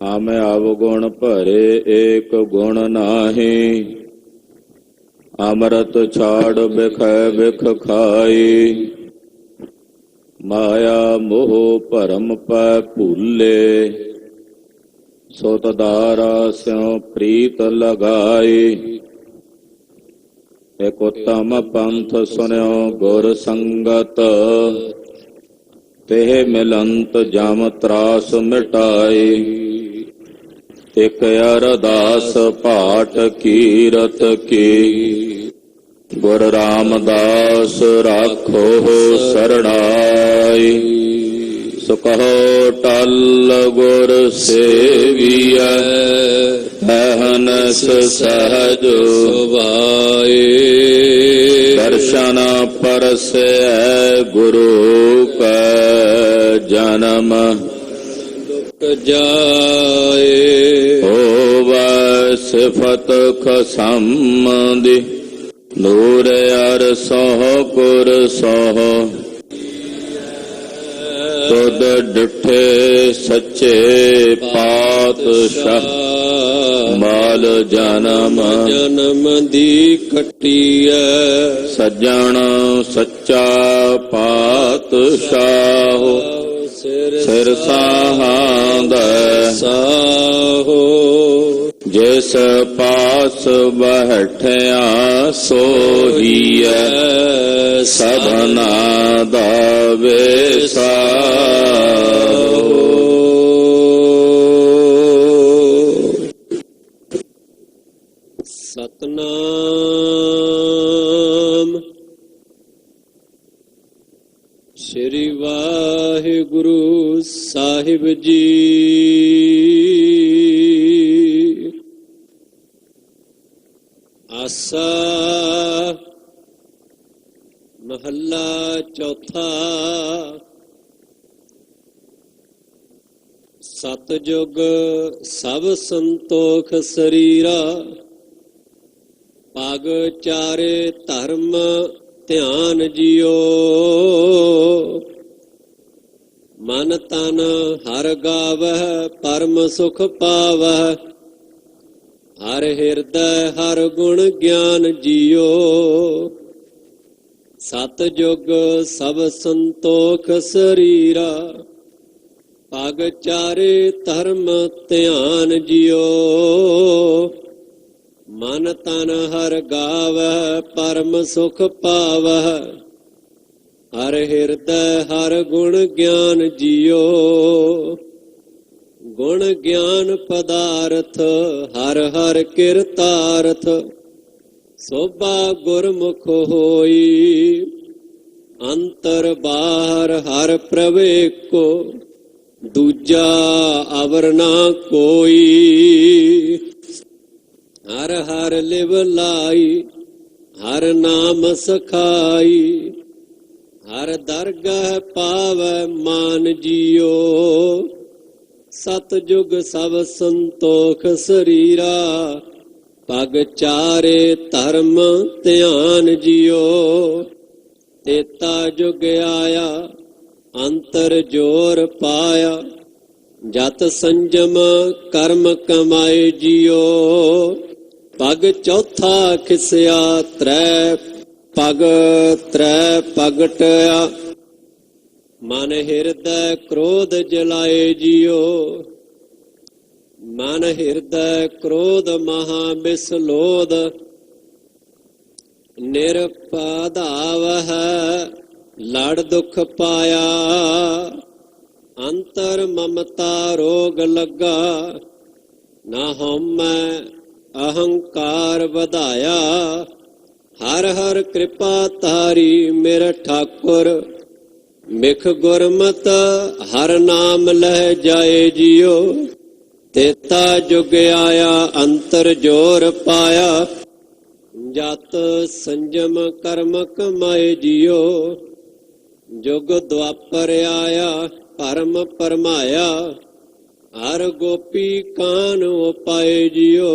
हम अवगुण भरे एक गुण नाहि। अमृत छाड़ बिख बिख खाई। माया मोह भरम पै भूले। सुत दारा स्यों प्रीत लगाई। एक उत्तम पंथ सुन्यो गुर संगत। तेह मिलंत जम त्रास मिटाई। एक अरदास पाठ कीरत की। गुर रामदास राखो सरणाई। सो कहो टल गुर सेविया। अहनस सहज सुभाए। दर्शन परसै गुरु का जन्म जाए। होवै सिफत खसम नूर अर सोह गुर सोह। तुद डिठे सच्चे पातशाह। माल जन्म जन्म दी कटिया। सज्जन सच्चा पातशाह। सिर साहांद साहो। जिस पास बैठिया सोहीए। सबना दा वेसाहो। सतनाम श्री वाहिगुरु साहिब जी। आसा महला चौथा। सतजुग सब संतोख शरीरा। पग चारे धर्म ध्यान जियो। मन तन हर गावह परम सुख पावह। हर हृदय हर गुण ज्ञान जियो। सतजुग सब संतोख शरीरा। पग चारे धर्म ध्यान जियो। मन तन हर गावह परम सुख पावह। हर हृदय हर गुण ज्ञान जियो। गुण ज्ञान पदार्थ हर हर किरतार्थ। सोभा गुरमुख होई। अंतर बाहर हर प्रवेको। दूजा अवर ना कोई। हर हर लिव लाई। हर नाम सखाई। हर दरगह पावै मान जियो। सतजुग सब संतोख शरीरा। पग चारे धर्म ध्यान जियो। तेता जुग आया अंतर जोर पाया। जत संजम कर्म कमाए जियो। पग चौथा खिसया त्रै पग टया। मन हृदय क्रोध जलाए जियो। मन हृदय क्रोध महाबिसलोद। निरपधावह लड़ दुख पाया। अंतर ममता रोग लगा। ना होमै अहंकार बधाया। हर हर कृपा तारी मेरा ठाकुर। मिख गुरमत हर नाम लह जाए जियो। तेता जुग आया अंतर जोर पाया। जत संजम कर्म कमाए जियो। जुग द्वापर आया परम परमाया। हर गोपी कान उपाय जियो।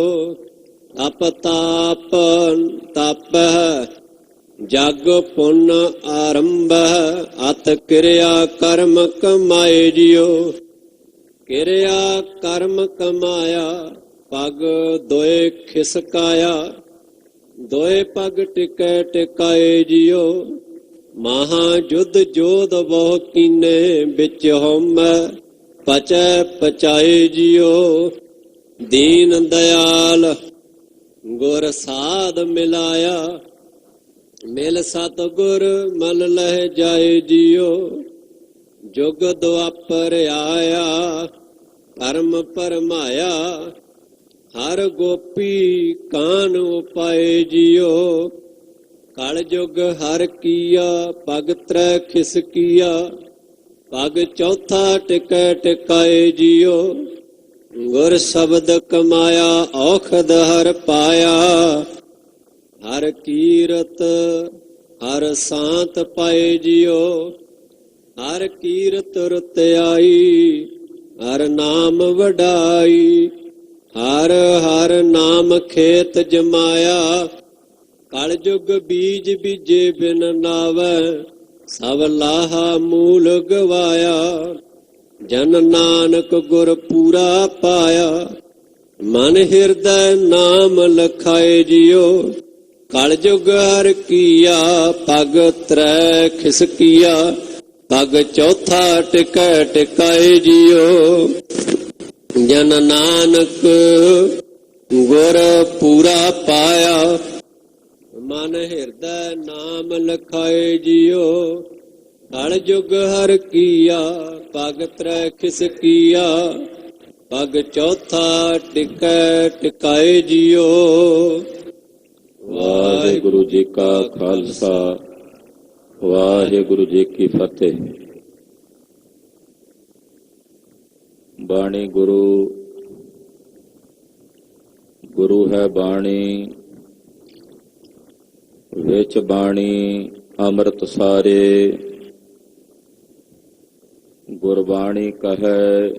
तप ताप तप जग पुन आरंभ। अत क्रिया कर्म कमाए जियो। ਕਿਰਿਆ ਕਰਮ ਕਮਾਇਆ, ਪਗ ਦੋਏ ਖਿਸਕਾਇਆ। ਦੋਏ ਪਗ ਟਿਕੈ ਟਿਕਾਏ ਜਿਉ, ਮਹਾ ਜੁਧ ਜੋਧ ਬਹੁ ਕੀਨੇ। ਵਿੱਚ ਹਉਮੈ ਪਚੈ ਪਚਾਏ ਜਿਉ, ਦੀਨ ਦਇਆਲ ਗੁਰ ਸਾਧ ਮਿਲਾਇਆ। ਮਿਲ ਸਤ ਗੁਰ ਮਲ ਲਹਿ ਜਾਏ ਜਿਉ, ਜੁਗ ਦੁਆਪਰ ਆਇਆ। ਪਰਮ ਪਰਮਾਇਆ ਹਰ ਗੋਪੀ ਕਾਨ ਉਪਾਏ ਜਿਉ। ਕਲ ਜੁਗ ਹਰ ਕੀਆ ਪਗ ਤਰੈ ਖਿਸਕੀਆ। ਪਗ ਚੌਥਾ ਟਿਕੈ ਟਿਕਾਏ ਜਿਉ, ਗੁਰ ਸ਼ਬਦ ਕਮਾਇਆ ਔਖਦ ਹਰ ਪਾਇਆ। ਹਰ ਕੀਰਤ ਹਰ ਸਾਂਤ ਪਾਏ ਜਿਉ, ਹਰ ਕੀਰਤ ਰੁਤ ਆਈ। ਹਰ ਨਾਮ ਵਡਾਈ, ਹਰ ਹਰ ਨਾਮ ਖੇਤ ਜਮਾਇਆ। ਕਲ ਜੁਗ ਬੀਜ ਬੀਜੇ ਬਿਨ ਨਾਵੈ, ਸਭ ਲਾਹਾ ਮੂਲ ਗਵਾਇਆ। ਜਨ ਨਾਨਕ ਗੁਰ ਪੂਰਾ ਪਾਇਆ, ਮਨ ਹਿਰਦੈ ਨਾਮ ਲਖਾਏ ਜਿਉ। ਕਲ ਜੁਗ ਹਰ ਕੀਆ ਪਗ ਤਰੈ ਖਿਸਕੀਆ। ਪਗ ਚੌਥਾ ਟਿਕੈ ਟਿਕਾਏ ਜਿਉ। ਜਨ ਨਾਨਕ ਗੁਰ ਪੂਰਾ ਪਾਇਆ, ਮਨ ਹਿਰਦੈ ਨਾਮ ਲਖਾਏ ਜਿਉ। ਕਲ ਜੁਗ ਹਰ ਕੀਆ ਪਗ ਤਰੈ ਖਿਸਕੀਆ। ਪਗ ਚੌਥਾ ਟਿਕੈ ਟਿਕਾਏ ਜਿਉ। ਵਾਹਿਗੁਰੂ ਜੀ ਕਾ ਖਾਲਸਾ, ਵਾਹਿਗੁਰੂ ਜੀ ਕੀ ਫਤਿਹ। ਬਾਣੀ ਗੁਰੂ, ਗੁਰੂ ਹੈ ਬਾਣੀ, ਵਿੱਚ ਬਾਣੀ ਅੰਮ੍ਰਿਤ ਸਾਰੇ। ਗੁਰਬਾਣੀ ਕਹੈ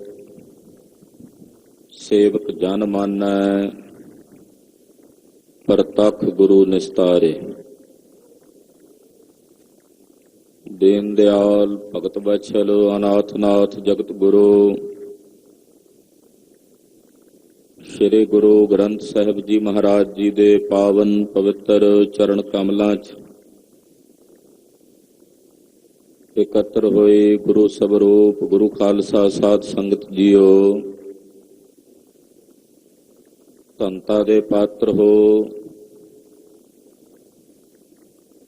ਸੇਵਕ ਜਨ ਮਾਨੈ, ਪ੍ਰਤੱਖ ਗੁਰੂ ਨਿਸਤਾਰੇ। ਦੀਨ ਦਿਆਲ ਭਗਤ ਬਛਲ ਅਨਾਥ ਨਾਥ ਜਗਤ ਗੁਰੂ ਸ਼੍ਰੀ ਗੁਰੂ ਗ੍ਰੰਥ ਸਾਹਿਬ ਜੀ ਮਹਾਰਾਜ ਜੀ ਦੇ ਪਾਵਨ ਪਵਿੱਤਰ ਚਰਨ ਕਮਲਾਂ 'ਚ ਇਕੱਤਰ ਹੋਏ ਗੁਰੂ ਸਵਰੂਪ ਗੁਰੂ ਖਾਲਸਾ ਸਾਧ ਸੰਗਤ ਜੀਓ, ਧੰਤਾ ਦੇ ਪਾਤਰ ਹੋ।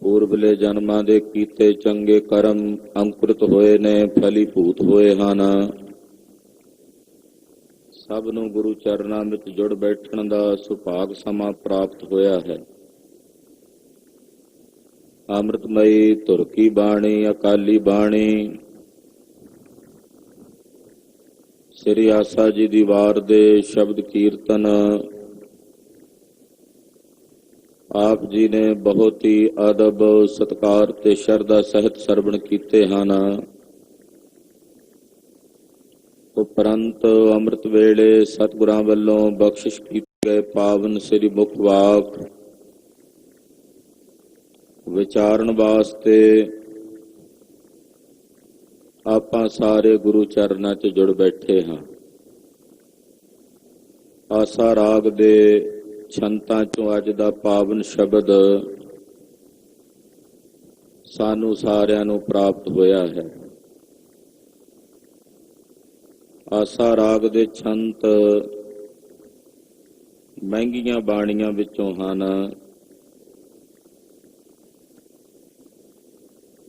ਪੂਰਬਲੇ ਜਨਮਾਂ ਦੇ ਕੀਤੇ ਚੰਗੇ ਕਰਮ ਅੰਕੁਰਿਤ ਹੋਏ ਨੇ, ਫਲੀਭੂਤ ਹੋਏ ਹਨ। ਸਭ ਨੂੰ ਗੁਰੂ ਚਰਨਾਂ ਵਿੱਚ ਜੁੜ ਬੈਠਣ ਦਾ ਸੁਭਾਗ ਸਮਾਂ ਪ੍ਰਾਪਤ ਹੋਇਆ ਹੈ। ਅੰਮ੍ਰਿਤਮਈ ਧੁਰ ਕੀ ਬਾਣੀ, ਅਕਾਲੀ ਬਾਣੀ, ਸ੍ਰੀ ਆਸਾ ਜੀ ਦੀ ਵਾਰ ਦੇ ਸ਼ਬਦ ਕੀਰਤਨ ਆਪ ਜੀ ਨੇ ਬਹੁਤ ਹੀ ਅਦਬ, ਸਤਿਕਾਰ ਤੇ ਸ਼ਰਧਾ ਸਹਿਤ ਸਰਵਣ ਕੀਤੇ ਹਨ। ਉਪਰੰਤ ਅੰਮ੍ਰਿਤ ਵੇਲੇ ਸਤਿਗੁਰਾਂ ਵੱਲੋਂ ਬਖਸ਼ਿਸ਼ ਕੀਤੇ ਗਏ ਪਾਵਨ ਸ੍ਰੀ ਮੁਖ ਵਾਕ ਵਿਚਾਰਨ ਵਾਸਤੇ ਆਪਾਂ ਸਾਰੇ ਗੁਰੂ ਚਰਨਾਂ 'ਚ ਜੁੜ ਬੈਠੇ ਹਾਂ। ਆਸਾ ਰਾਗ ਦੇ ਛੰਤਾਂ 'ਚੋਂ ਅੱਜ ਦਾ ਪਾਵਨ ਸ਼ਬਦ ਸਾਨੂੰ ਸਾਰਿਆਂ ਨੂੰ ਪ੍ਰਾਪਤ ਹੋਇਆ ਹੈ। ਆਸਾ ਰਾਗ ਦੇ ਛੰਤ ਮਹਿੰਗੀਆਂ ਬਾਣੀਆਂ ਵਿੱਚੋਂ ਹਨ।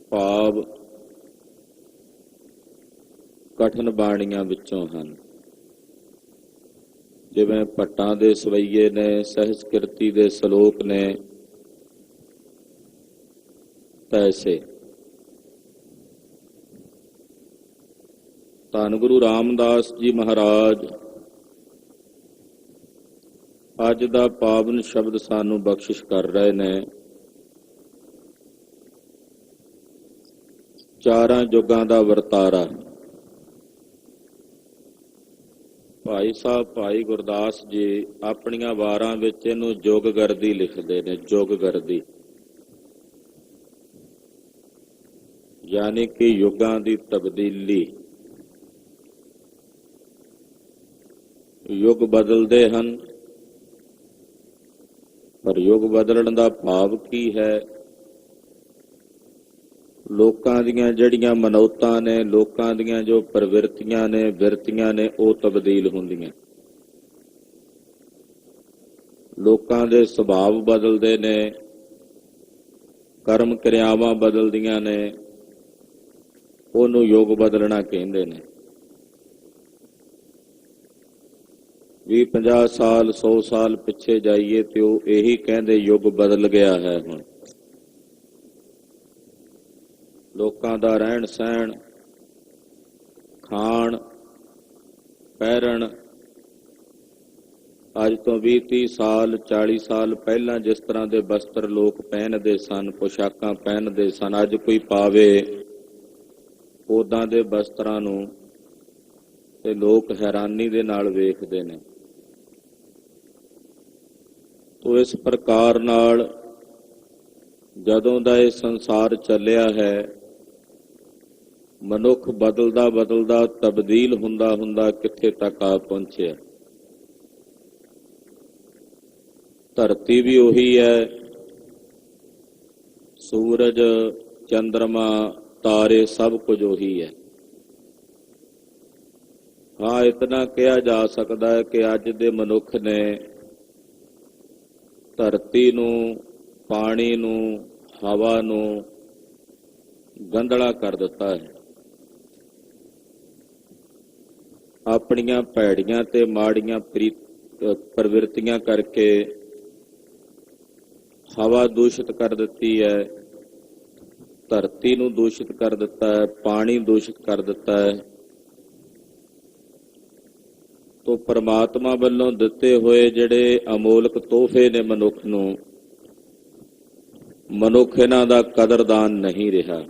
ਭਾਵ ਕਠਿਨ ਬਾਣੀਆਂ ਵਿੱਚੋਂ ਹਨ। ਜਿਵੇਂ ਭੱਟਾਂ ਦੇ ਸਵਈਏ ਨੇ, ਸਹਿਜ ਕਿਰਤੀ ਦੇ ਸਲੋਕ ਨੇ, ਤੈਸੇ ਧੰਨ ਗੁਰੂ ਰਾਮਦਾਸ ਜੀ ਮਹਾਰਾਜ ਅੱਜ ਦਾ ਪਾਵਨ ਸ਼ਬਦ ਸਾਨੂੰ ਬਖਸ਼ਿਸ਼ ਕਰ ਰਹੇ ਨੇ। ਚਾਰਾਂ ਯੁੱਗਾਂ ਦਾ ਵਰਤਾਰਾ। ਭਾਈ ਸਾਹਿਬ ਭਾਈ ਗੁਰਦਾਸ ਜੀ ਆਪਣੀਆਂ ਵਾਰਾਂ ਵਿੱਚ ਇਹਨੂੰ ਜੁਗਗਰਦੀ ਲਿਖਦੇ ਨੇ। ਜੁਗਗਰਦੀ ਯਾਨੀ ਕਿ ਯੁੱਗਾਂ ਦੀ ਤਬਦੀਲੀ। ਯੁੱਗ ਬਦਲਦੇ ਹਨ, ਪਰ ਯੁੱਗ ਬਦਲਣ ਦਾ ਭਾਵ ਕੀ ਹੈ? ਲੋਕਾਂ ਦੀਆਂ ਜਿਹੜੀਆਂ ਮਨੌਤਾਂ ਨੇ, ਲੋਕਾਂ ਦੀਆਂ ਜੋ ਪ੍ਰਵਿਰਤੀਆਂ ਨੇ, ਬਿਰਤੀਆਂ ਨੇ, ਉਹ ਤਬਦੀਲ ਹੁੰਦੀਆਂ। ਲੋਕਾਂ ਦੇ ਸੁਭਾਅ ਬਦਲਦੇ ਨੇ, ਕਰਮ ਕਿਰਿਆਵਾਂ ਬਦਲਦੀਆਂ ਨੇ, ਉਹਨੂੰ ਯੁੱਗ ਬਦਲਣਾ ਕਹਿੰਦੇ ਨੇ। 20-50 ਸਾਲ 100 ਸਾਲ ਪਿੱਛੇ ਜਾਈਏ ਤੇ ਉਹ ਇਹੀ ਕਹਿੰਦੇ ਯੁੱਗ ਬਦਲ ਗਿਆ ਹੈ। ਹੁਣ ਲੋਕਾਂ ਦਾ ਰਹਿਣ ਸਹਿਣ, ਖਾਣ ਪਹਿਰਨ, ਅੱਜ ਤੋਂ 20-30 ਸਾਲ 40 ਸਾਲ ਪਹਿਲਾਂ ਜਿਸ ਤਰ੍ਹਾਂ ਦੇ ਵਸਤਰ ਲੋਕ ਪਹਿਨਦੇ ਸਨ, ਪੁਸ਼ਾਕਾਂ ਪਹਿਨਦੇ ਸਨ, ਅੱਜ ਕੋਈ ਪਾਵੇ ਉਦਾਂ ਦੇ ਵਸਤਰਾਂ ਨੂੰ ਤੇ ਲੋਕ ਹੈਰਾਨੀ ਦੇ ਨਾਲ ਵੇਖਦੇ ਨੇ। ਤੋ ਇਸ ਪ੍ਰਕਾਰ ਨਾਲ ਜਦੋਂ ਦਾ ਇਹ ਸੰਸਾਰ ਚੱਲਿਆ ਹੈ, ਮਨੁੱਖ ਬਦਲਦਾ ਬਦਲਦਾ ਤਬਦੀਲ ਹੁੰਦਾ ਹੁੰਦਾ ਕਿੱਥੇ ਤੱਕ ਆ ਪਹੁੰਚਿਆ। ਧਰਤੀ ਵੀ ਉਹੀ ਹੈ, ਸੂਰਜ, ਚੰਦਰਮਾ, ਤਾਰੇ ਸਭ ਕੁਝ ਉਹੀ ਹੈ। ਹਾਂ, ਇਤਨਾ ਕਿਹਾ ਜਾ ਸਕਦਾ ਹੈ ਕਿ ਅੱਜ ਦੇ ਮਨੁੱਖ ਨੇ ਧਰਤੀ ਨੂੰ, ਪਾਣੀ ਨੂੰ, ਹਵਾ ਨੂੰ ਗੰਧਲਾ ਕਰ ਦਿੱਤਾ ਹੈ। ਆਪਣੀਆਂ ਭੈੜੀਆਂ ਤੇ ਮਾੜੀਆਂ ਪ੍ਰਵਿਰਤੀਆਂ ਕਰਕੇ ਹਵਾ ਦੂਸ਼ਿਤ ਕਰ ਦਿੱਤੀ ਹੈ, ਧਰਤੀ ਨੂੰ ਦੂਸ਼ਿਤ ਕਰ ਦਿੱਤਾ ਹੈ, ਪਾਣੀ ਦੂਸ਼ਿਤ ਕਰ ਦਿੱਤਾ ਹੈ। ਤੋ ਪਰਮਾਤਮਾ ਵੱਲੋਂ ਦਿੱਤੇ ਹੋਏ ਜਿਹੜੇ ਅਮੋਲਕ ਤੋਹਫੇ ਨੇ ਮਨੁੱਖ ਨੂੰ, ਮਨੁੱਖ ਇਹਨਾਂ ਦਾ ਕਦਰਦਾਨ ਨਹੀਂ ਰਿਹਾ।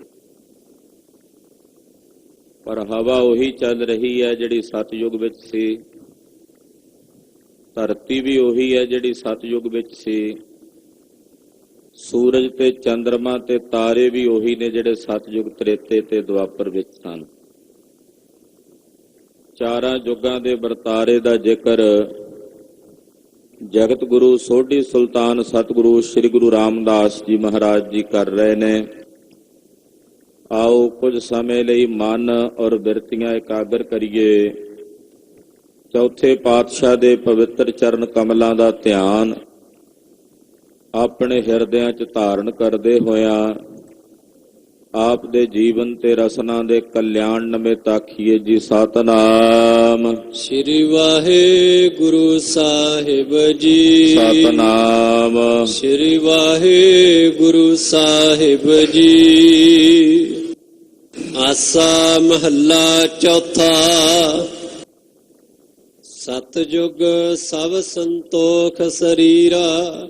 ਪਰ ਹਵਾ ਉਹੀ ਚੱਲ ਰਹੀ ਹੈ ਜਿਹੜੀ ਸਤਯੁਗ ਵਿੱਚ ਸੀ, ਧਰਤੀ ਵੀ ਉਹੀ ਹੈ ਜਿਹੜੀ ਸਤਯੁਗ ਵਿੱਚ ਸੀ, ਸੂਰਜ ਤੇ ਚੰਦਰਮਾ ਤੇ ਤਾਰੇ ਵੀ ਉਹੀ ਨੇ ਜਿਹੜੇ ਸਤਯੁਗ, ਤ੍ਰੇਤੇ ਤੇ ਦੁਆਪਰ ਵਿੱਚ ਸਨ। ਚਾਰਾਂ ਯੁੱਗਾਂ ਦੇ ਵਰਤਾਰੇ ਦਾ ਜ਼ਿਕਰ ਜਗਤ ਗੁਰੂ ਸੋਢੀ ਸੁਲਤਾਨ ਸਤਿਗੁਰੂ ਸ੍ਰੀ ਗੁਰੂ ਰਾਮਦਾਸ ਜੀ ਮਹਾਰਾਜ ਜੀ ਕਰ ਰਹੇ ਨੇ। ਆਓ ਕੁਝ ਸਮੇਂ ਲਈ ਮਨ ਔਰ ਬਿਰਤੀਆਂ ਇਕਾਗਰ ਕਰੀਏ। ਚੌਥੇ ਪਾਤਸ਼ਾਹ ਦੇ ਪਵਿੱਤਰ ਚਰਨ ਕਮਲਾਂ ਦਾ ਧਿਆਨ ਆਪਣੇ ਹਿਰਦਿਆਂ 'ਚ ਧਾਰਨ ਕਰਦੇ ਹੋਇਆਂ ਆਪ ਦੇ ਜੀਵਨ ਤੇ ਰਸਨਾ ਦੇ ਕਲਿਆਣ ਨਿਮਿਤ ਆਖੀਏ ਜੀ ਸਤਿਨਾਮ ਸ੍ਰੀ ਵਾਹਿਗੁਰੂ ਸਾਹਿਬ ਜੀ। ਸਤਿਨਾਮ ਸ੍ਰੀ ਵਾਹਿਗੁਰੂ ਸਾਹਿਬ ਜੀ। ਆਸਾ ਮਹੱਲਾ ਚੌਥਾ। ਸਤਿਯੁਗ ਸਭ ਸੰਤੋਖ ਸਰੀਰਾ,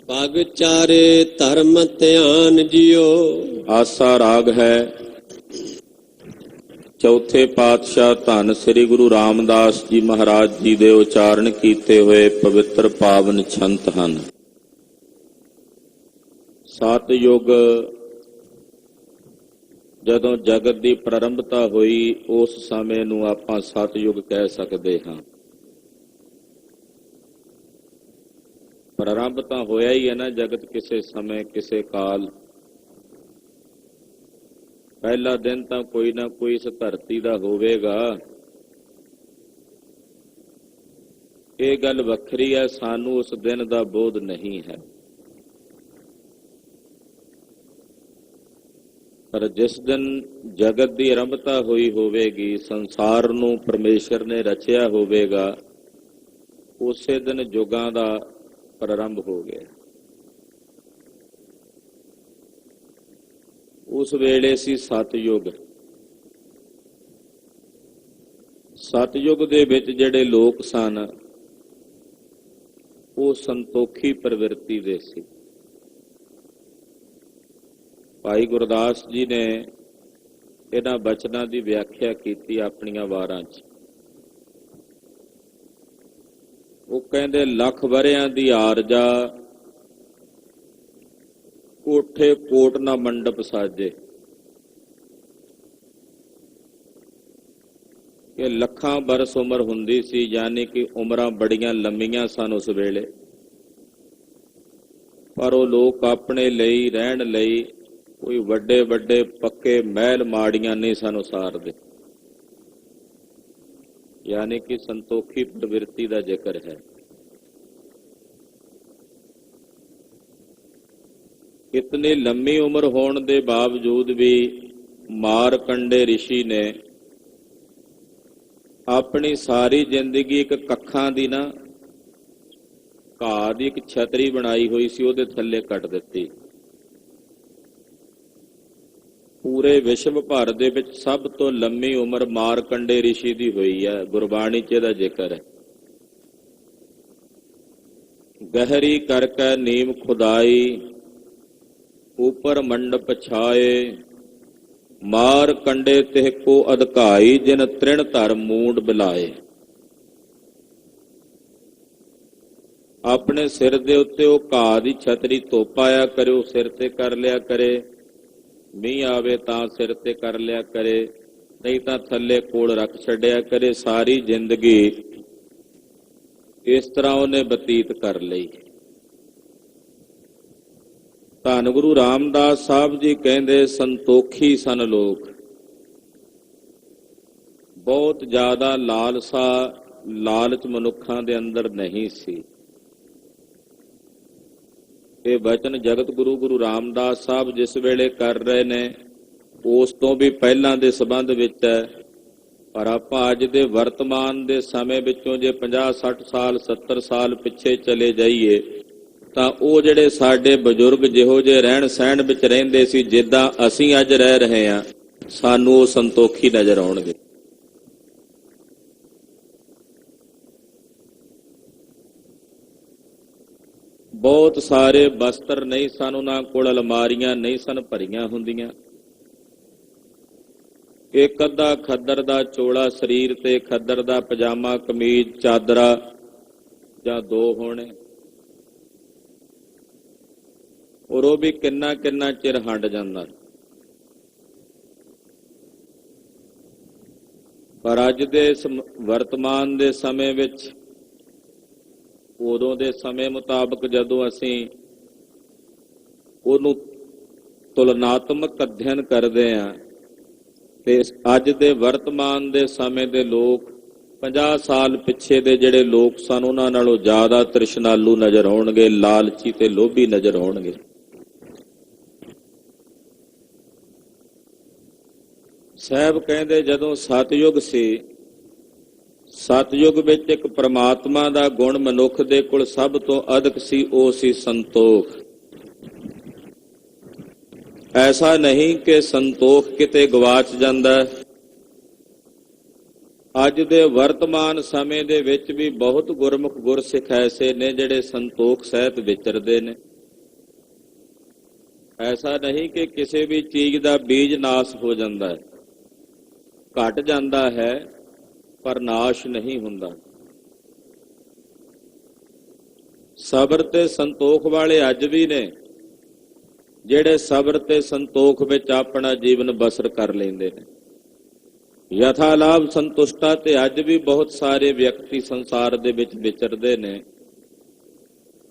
ਪਗ ਚਾਰੇ ਧਰਮ ਧਿਆਨ ਜਿਉ। ਆਸਾ ਰਾਗ ਹੈ। ਚੌਥੇ ਪਾਤਸ਼ਾਹ ਧੰਨ ਸ੍ਰੀ ਗੁਰੂ ਰਾਮਦਾਸ ਜੀ ਮਹਾਰਾਜ ਜੀ ਦੇ ਉਚਾਰਨ ਕੀਤੇ ਹੋਏ ਪਵਿੱਤਰ ਪਾਵਨ ਛੰਤ ਹਨ। ਸਤਿਯੁਗ ਜਦੋਂ ਜਗਤ ਦੀ ਪ੍ਰਾਰੰਭਤਾ ਹੋਈ, ਉਸ ਸਮੇਂ ਨੂੰ ਆਪਾਂ ਸਤਿਯੁਗ ਕਹਿ ਸਕਦੇ ਹਾਂ। ਪ੍ਰਾਰੰਭ ਤਾਂ ਹੋਇਆ ਹੀ ਹੈ ਨਾ ਜਗਤ, ਕਿਸੇ ਸਮੇਂ ਕਿਸੇ ਕਾਲ। ਪਹਿਲਾ ਦਿਨ ਤਾਂ ਕੋਈ ਨਾ ਕੋਈ ਇਸ ਧਰਤੀ ਦਾ ਹੋਵੇਗਾ। ਇਹ ਗੱਲ ਵੱਖਰੀ ਹੈ, ਸਾਨੂੰ ਉਸ ਦਿਨ ਦਾ ਬੋਧ ਨਹੀਂ ਹੈ। ਪਰ ਜਿਸ ਦਿਨ ਜਗਤ ਦੀ ਆਰੰਭਤਾ ਹੋਈ ਹੋਵੇਗੀ, ਸੰਸਾਰ ਨੂੰ ਪਰਮੇਸ਼ਰ ਨੇ ਰਚਿਆ ਹੋਵੇਗਾ, ਉਸੇ ਦਿਨ ਯੁੱਗਾਂ ਦਾ ਪ੍ਰਾਰੰਭ ਹੋ ਗਿਆ। ਉਸ ਵੇਲੇ ਸੀ ਸਤਿਯੁਗ। ਸਤਿਯੁਗ ਦੇ ਵਿੱਚ ਜਿਹੜੇ ਲੋਕ ਸਨ, ਉਹ ਸੰਤੋਖੀ ਪ੍ਰਵਿਰਤੀ ਦੇ ਸੀ। ਭਾਈ ਗੁਰਦਾਸ ਜੀ ਨੇ ਇਹਨਾਂ ਬਚਨਾਂ ਦੀ ਵਿਆਖਿਆ ਕੀਤੀ ਆਪਣੀਆਂ ਵਾਰਾਂ 'ਚ। ਉਹ ਕਹਿੰਦੇ, ਲੱਖ ਵਰਿਆਂ ਦੀ ਆਰਜਾ, ਕੋਠੇ ਕੋਟ ਨਾ ਮੰਡਪ ਸਾਜੇ। ਕਿ ਲੱਖਾਂ ਬਰਸ ਉਮਰ ਹੁੰਦੀ ਸੀ, ਯਾਨੀ ਕਿ ਉਮਰਾਂ ਬੜੀਆਂ ਲੰਮੀਆਂ ਸਨ ਉਸ ਵੇਲੇ। ਪਰ ਉਹ ਲੋਕ ਆਪਣੇ ਲਈ ਰਹਿਣ ਲਈ ਕੋਈ ਵੱਡੇ ਵੱਡੇ ਪੱਕੇ ਮਹਿਲ ਮਾੜੀਆਂ ਨਹੀਂ ਸਨ ਉਸਾਰਦੇ, ਯਾਨੀ ਕਿ ਸੰਤੋਖੀ ਪ੍ਰਵਿਰਤੀ ਦਾ ਜ਼ਿਕਰ ਹੈ। ਇਤਨੀ ਲੰਮੀ ਉਮਰ ਹੋਣ ਦੇ ਬਾਵਜੂਦ ਵੀ ਮਾਰਕੰਡੇ ਰਿਸ਼ੀ ਨੇ ਆਪਣੀ ਸਾਰੀ ਜ਼ਿੰਦਗੀ ਇੱਕ ਕੱਖਾਂ ਦੀ ਨਾ ਘਾਹ ਦੀ ਇੱਕ ਛਤਰੀ ਬਣਾਈ ਹੋਈ ਸੀ, ਉਹਦੇ ਥੱਲੇ ਕੱਟ ਦਿੱਤੀ। ਪੂਰੇ ਵਿਸ਼ਵ ਭਰ ਦੇ ਵਿੱਚ ਸਭ ਤੋਂ ਲੰਮੀ ਉਮਰ ਮਾਰਕੰਡੇ ਰਿਸ਼ੀ ਦੀ ਹੋਈ ਹੈ। ਗੁਰਬਾਣੀ 'ਚ ਇਹਦਾ ਜ਼ਿਕਰ ਹੈ। ਗਹਿਰੀ ਕਰਕੇ ਨੀਮ ਖੁਦਾਈ, ऊपर मंडप छाए, मार कंडे तिह को अधकाई, जिन तृण धर मूंड बिलाए। अपने सिर दे उत्ते ओ घाह दी छतरी धुप आया करे, सिर ते कर लिया करे, मींह आवे तां सिर ते कर लिया करे, नहीं तां थल्ले कोल रख छड्या करे। सारी जिंदगी इस तरह उन्हें बतीत कर लई। ਧੰਨ ਗੁਰੂ ਰਾਮਦਾਸ ਸਾਹਿਬ ਜੀ ਕਹਿੰਦੇ ਸੰਤੋਖੀ ਸਨ ਲੋਕ। ਬਹੁਤ ਜ਼ਿਆਦਾ ਲਾਲਚ ਮਨੁੱਖਾਂ ਦੇ ਅੰਦਰ ਨਹੀਂ ਸੀ। ਇਹ ਵਚਨ ਜਗਤ ਗੁਰੂ ਰਾਮਦਾਸ ਸਾਹਿਬ ਜਿਸ ਵੇਲੇ ਕਰ ਰਹੇ ਨੇ ਉਸ ਤੋਂ ਵੀ ਪਹਿਲਾਂ ਦੇ ਸੰਬੰਧ ਵਿੱਚ ਹੈ। ਪਰ ਆਪਾਂ ਅੱਜ ਦੇ ਵਰਤਮਾਨ ਦੇ ਸਮੇਂ ਵਿੱਚੋਂ ਜੇ 50, 60 ਸਾਲ 70 ਸਾਲ ਪਿੱਛੇ ਚਲੇ ਜਾਈਏ ਤਾਂ ਉਹ ਜਿਹੜੇ ਸਾਡੇ ਬਜ਼ੁਰਗ ਜਿਹੋ ਜਿਹੇ ਰਹਿਣ ਸਹਿਣ ਵਿੱਚ ਰਹਿੰਦੇ ਸੀ, ਜਿੱਦਾਂ ਅਸੀਂ ਅੱਜ ਰਹਿ ਰਹੇ ਹਾਂ, ਸਾਨੂੰ ਉਹ ਸੰਤੋਖੀ ਨਜ਼ਰ ਆਉਣਗੇ। ਬਹੁਤ ਸਾਰੇ ਬਸਤਰ ਨਹੀਂ ਸਨ ਉਹਨਾਂ ਕੋਲ, ਅਲਮਾਰੀਆਂ ਨਹੀਂ ਸਨ ਭਰੀਆਂ ਹੁੰਦੀਆਂ। ਇੱਕ ਅੱਧਾ ਖੱਦਰ ਦਾ ਚੋਲਾ ਸਰੀਰ ਤੇ, ਖੱਦਰ ਦਾ ਪਜਾਮਾ ਕਮੀਜ਼ ਚਾਦਰਾ ਜਾਂ ਦੋ ਹੋਣੇ, ਔਰ ਉਹ ਵੀ ਕਿੰਨਾ ਕਿੰਨਾ ਚਿਰ ਹੰਡ ਜਾਂਦਾ। ਪਰ ਅੱਜ ਦੇ ਵਰਤਮਾਨ ਦੇ ਸਮੇਂ ਵਿੱਚ, ਉਦੋਂ ਦੇ ਸਮੇਂ ਮੁਤਾਬਕ ਜਦੋਂ ਅਸੀਂ ਉਹਨੂੰ ਤੁਲਨਾਤਮਕ ਅਧਿਐਨ ਕਰਦੇ ਹਾਂ, ਤੇ ਅੱਜ ਦੇ ਵਰਤਮਾਨ ਦੇ ਸਮੇਂ ਦੇ ਲੋਕ 50 ਸਾਲ ਪਿੱਛੇ ਦੇ ਜਿਹੜੇ ਲੋਕ ਸਨ ਉਹਨਾਂ ਨਾਲੋਂ ਜ਼ਿਆਦਾ ਤ੍ਰਿਸ਼ਨਾਲੂ ਨਜ਼ਰ ਆਉਣਗੇ, ਲਾਲਚੀ ਤੇ ਲੋਭੀ ਨਜ਼ਰ ਆਉਣਗੇ। ਸਾਹਿਬ ਕਹਿੰਦੇ ਜਦੋਂ ਸਤਯੁਗ ਸੀ, ਸਤਯੁਗ ਵਿੱਚ ਇੱਕ ਪ੍ਰਮਾਤਮਾ ਦਾ ਗੁਣ ਮਨੁੱਖ ਦੇ ਕੋਲ ਸਭ ਤੋਂ ਅਧਿਕ ਸੀ, ਉਹ ਸੀ ਸੰਤੋਖ। ਐਸਾ ਨਹੀਂ ਕਿ ਸੰਤੋਖ ਕਿਤੇ ਗਵਾਚ ਜਾਂਦਾ। ਅੱਜ ਦੇ ਵਰਤਮਾਨ ਸਮੇਂ ਦੇ ਵਿੱਚ ਵੀ ਬਹੁਤ ਗੁਰਮੁਖ ਗੁਰਸਿੱਖ ਐਸੇ ਨੇ ਜਿਹੜੇ ਸੰਤੋਖ ਸਹਿਤ ਵਿਚਰਦੇ ਨੇ। ਐਸਾ ਨਹੀਂ ਕਿ ਕਿਸੇ ਵੀ ਚੀਜ਼ ਦਾ ਬੀਜ ਨਾਸ ਹੋ ਜਾਂਦਾ ਹੈ, ਘਟ ਜਾਂਦਾ ਹੈ, ਪਰ ਨਾਸ਼ ਨਹੀਂ ਹੁੰਦਾ। ਸਬਰ ਤੇ ਸੰਤੋਖ ਵਾਲੇ ਅੱਜ ਵੀ ਨੇ ਜਿਹੜੇ ਸਬਰ ਤੇ ਸੰਤੋਖ ਵਿੱਚ ਆਪਣਾ ਜੀਵਨ ਬਸਰ ਕਰ ਲੈਂਦੇ ਨੇ। ਯਥਾ ਲਾਭ ਸੰਤੁਸ਼ਟਾ ਤੇ ਅੱਜ ਵੀ ਬਹੁਤ ਸਾਰੇ ਵਿਅਕਤੀ ਸੰਸਾਰ ਦੇ ਵਿੱਚ ਵਿਚਰਦੇ ਨੇ,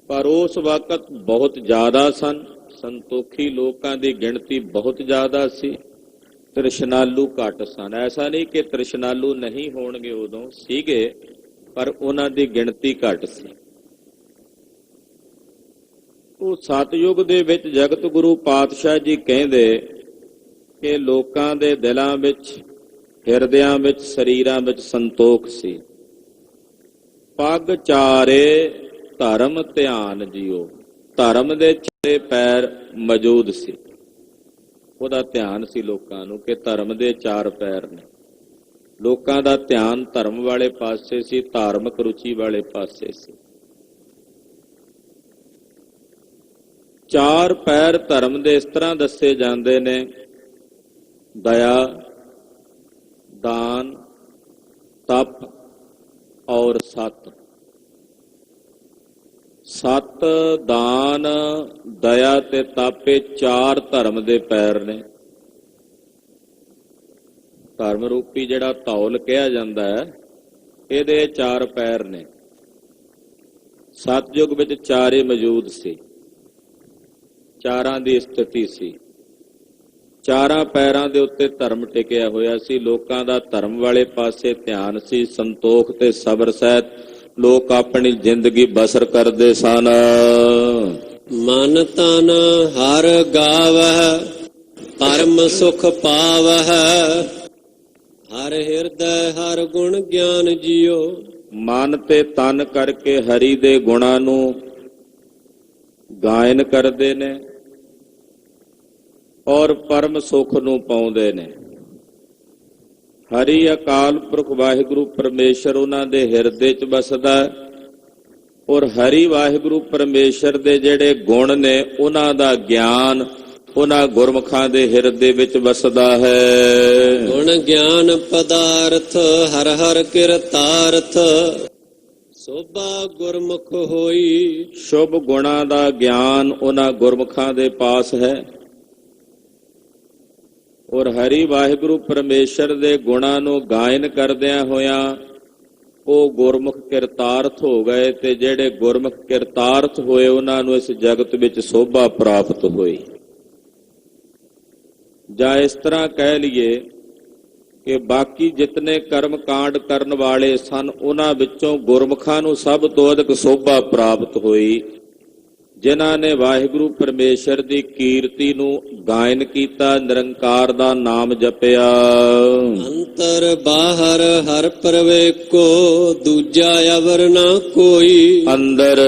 ਪਰ ਉਸ ਵਕਤ ਬਹੁਤ ਜ਼ਿਆਦਾ ਸਨ। ਸੰਤੋਖੀ ਲੋਕਾਂ ਦੀ ਗਿਣਤੀ ਬਹੁਤ ਜ਼ਿਆਦਾ ਸੀ, ਤ੍ਰਿਸ਼ਨਾਲੂ ਘੱਟ ਸਨ। ਐਸਾ ਨਹੀਂ ਕਿ ਤ੍ਰਿਸ਼ਨਾਲੂ ਨਹੀਂ ਹੋਣਗੇ, ਉਦੋਂ ਸੀਗੇ, ਪਰ ਉਹਨਾਂ ਦੀ ਗਿਣਤੀ ਘੱਟ ਸੀ। ਉਹ ਸਤਯੁਗ ਦੇ ਵਿੱਚ ਜਗਤ ਗੁਰੂ ਪਾਤਸ਼ਾਹ ਜੀ ਕਹਿੰਦੇ ਕਿ ਲੋਕਾਂ ਦੇ ਦਿਲਾਂ ਵਿੱਚ, ਹਿਰਦਿਆਂ ਵਿੱਚ, ਸਰੀਰਾਂ ਵਿੱਚ ਸੰਤੋਖ ਸੀ। ਪੱਗ ਚਾਰੇ ਧਰਮ ਧਿਆਨ ਜਿਉ, ਧਰਮ ਦੇ ਚਾਰੇ ਪੈਰ ਮੌਜੂਦ ਸੀ। ਉਹਦਾ ਧਿਆਨ ਸੀ ਲੋਕਾਂ ਨੂੰ ਕਿ ਧਰਮ ਦੇ ਚਾਰ ਪੈਰ ਨੇ। ਲੋਕਾਂ ਦਾ ਧਿਆਨ ਧਰਮ ਵਾਲੇ ਪਾਸੇ ਸੀ, ਧਾਰਮਿਕ ਰੁਚੀ ਵਾਲੇ ਪਾਸੇ ਸੀ। ਚਾਰ ਪੈਰ ਧਰਮ ਦੇ ਇਸ ਤਰ੍ਹਾਂ ਦੱਸੇ ਜਾਂਦੇ ਨੇ: ਦਇਆ, ਦਾਨ, ਤਪ ਔਰ ਸਤ। ਸਤ, ਦਾਨ, ਦਇਆ ਤੇ ਤਪ, ਇਹ ਚਾਰ ਧਰਮ ਦੇ ਪੈਰ ਨੇ। ਧਰਮ ਰੂਪੀ ਜਿਹੜਾ ਧੌਲ ਕਿਹਾ ਜਾਂਦਾ ਹੈ, ਇਹਦੇ 4 ਪੈਰ ਨੇ। ਸਤਿਯੁਗ ਵਿੱਚ 4 ਹੀ ਮੌਜੂਦ ਸੀ, 4ਾਂ ਦੀ ਸਥਿਤੀ ਸੀ। 4 ਪੈਰਾਂ ਦੇ ਉੱਤੇ ਧਰਮ ਟਿਕਿਆ ਹੋਇਆ ਸੀ। ਲੋਕਾਂ ਦਾ ਧਰਮ ਵਾਲੇ ਪਾਸੇ ਧਿਆਨ ਸੀ। ਸੰਤੋਖ ਤੇ ਸਬਰ ਸਹਿਤ ਲੋਕ ਆਪਣੀ ਜ਼ਿੰਦਗੀ ਬਸਰ ਕਰਦੇ ਸਨ। ਮਨ ਤਨ ਹਰ ਗਾਵਹਿ, ਪਰਮ ਸੁਖ ਪਾਵਹਿ। ਹਰ ਹਿਰਦੈ ਹਰ ਗੁਣ ਗਿਆਨ ਜੀਓ। ਮਨ ਤੇ ਤਨ ਕਰਕੇ ਹਰੀ ਦੇ ਗੁਣਾਂ ਨੂੰ ਗਾਇਨ ਕਰਦੇ ਨੇ ਔਰ ਪਰਮ ਸੁਖ ਨੂੰ ਪਾਉਂਦੇ ਨੇ। ਹਰੀ ਅਕਾਲ ਪੁਰਖ ਵਾਹਿਗੁਰੂ ਪਰਮੇਸ਼ਰ ਉਹਨਾਂ ਦੇ ਹਿਰਦੇ 'ਚ ਵਸਦਾ ਔਰ ਹਰੀ ਵਾਹਿਗੁਰੂ ਪਰਮੇਸ਼ਰ ਦੇ ਜਿਹੜੇ ਗੁਣ ਨੇ ਉਹਨਾਂ ਦਾ ਗਿਆਨ ਉਹਨਾਂ ਗੁਰਮੁਖਾਂ ਦੇ ਹਿਰਦੇ ਵਿੱਚ ਵਸਦਾ ਹੈ। ਗੁਣ ਗਿਆਨ ਪਦਾਰਥ ਹਰ ਹਰ ਕਿਰਤਾਰਥ। ਸੋਭਾ ਗੁਰਮੁਖ ਹੋਈ। ਸ਼ੁਭ ਗੁਣਾਂ ਦਾ ਗਿਆਨ ਉਹਨਾਂ ਗੁਰਮੁਖਾਂ ਦੇ ਪਾਸ ਹੈ ਔਰ ਹਰੀ ਵਾਹਿਗੁਰੂ ਪਰਮੇਸ਼ਰ ਦੇ ਗੁਣਾਂ ਨੂੰ ਗਾਇਨ ਕਰਦਿਆਂ ਹੋਇਆਂ ਉਹ ਗੁਰਮੁਖ ਕਿਰਤਾਰਥ ਹੋ ਗਏ ਤੇ ਜਿਹੜੇ ਗੁਰਮੁਖ ਕਿਰਤਾਰਥ ਹੋਏ ਉਹਨਾਂ ਨੂੰ ਇਸ ਜਗਤ ਵਿੱਚ ਸੋਭਾ ਪ੍ਰਾਪਤ ਹੋਈ। ਜਾਂ ਇਸ ਤਰ੍ਹਾਂ ਕਹਿ ਲਈਏ ਕਿ ਬਾਕੀ ਜਿਤਨੇ ਕਰਮ ਕਾਂਡ ਕਰਨ ਵਾਲੇ ਸਨ ਉਹਨਾਂ ਵਿੱਚੋਂ ਗੁਰਮੁਖਾਂ ਨੂੰ ਸਭ ਤੋਂ ਅਧਿਕ ਸੋਭਾ ਪ੍ਰਾਪਤ ਹੋਈ, ਜਿਨ੍ਹਾਂ ਨੇ ਵਾਹਿਗੁਰੂ ਪਰਮੇਸ਼ਰ ਦੀ ਕੀਰਤੀ ਨੂੰ ਗਾਇਨ ਕੀਤਾ, ਨਿਰੰਕਾਰ ਦਾ ਨਾਮ ਜਪਿਆ। ਅੰਤਰ ਬਾਹਰ ਹਰ ਪ੍ਰਵੇਕੋ, ਦੂਜਾ ਅਵਰ ਨਾ ਕੋਈ। ਅੰਦਰ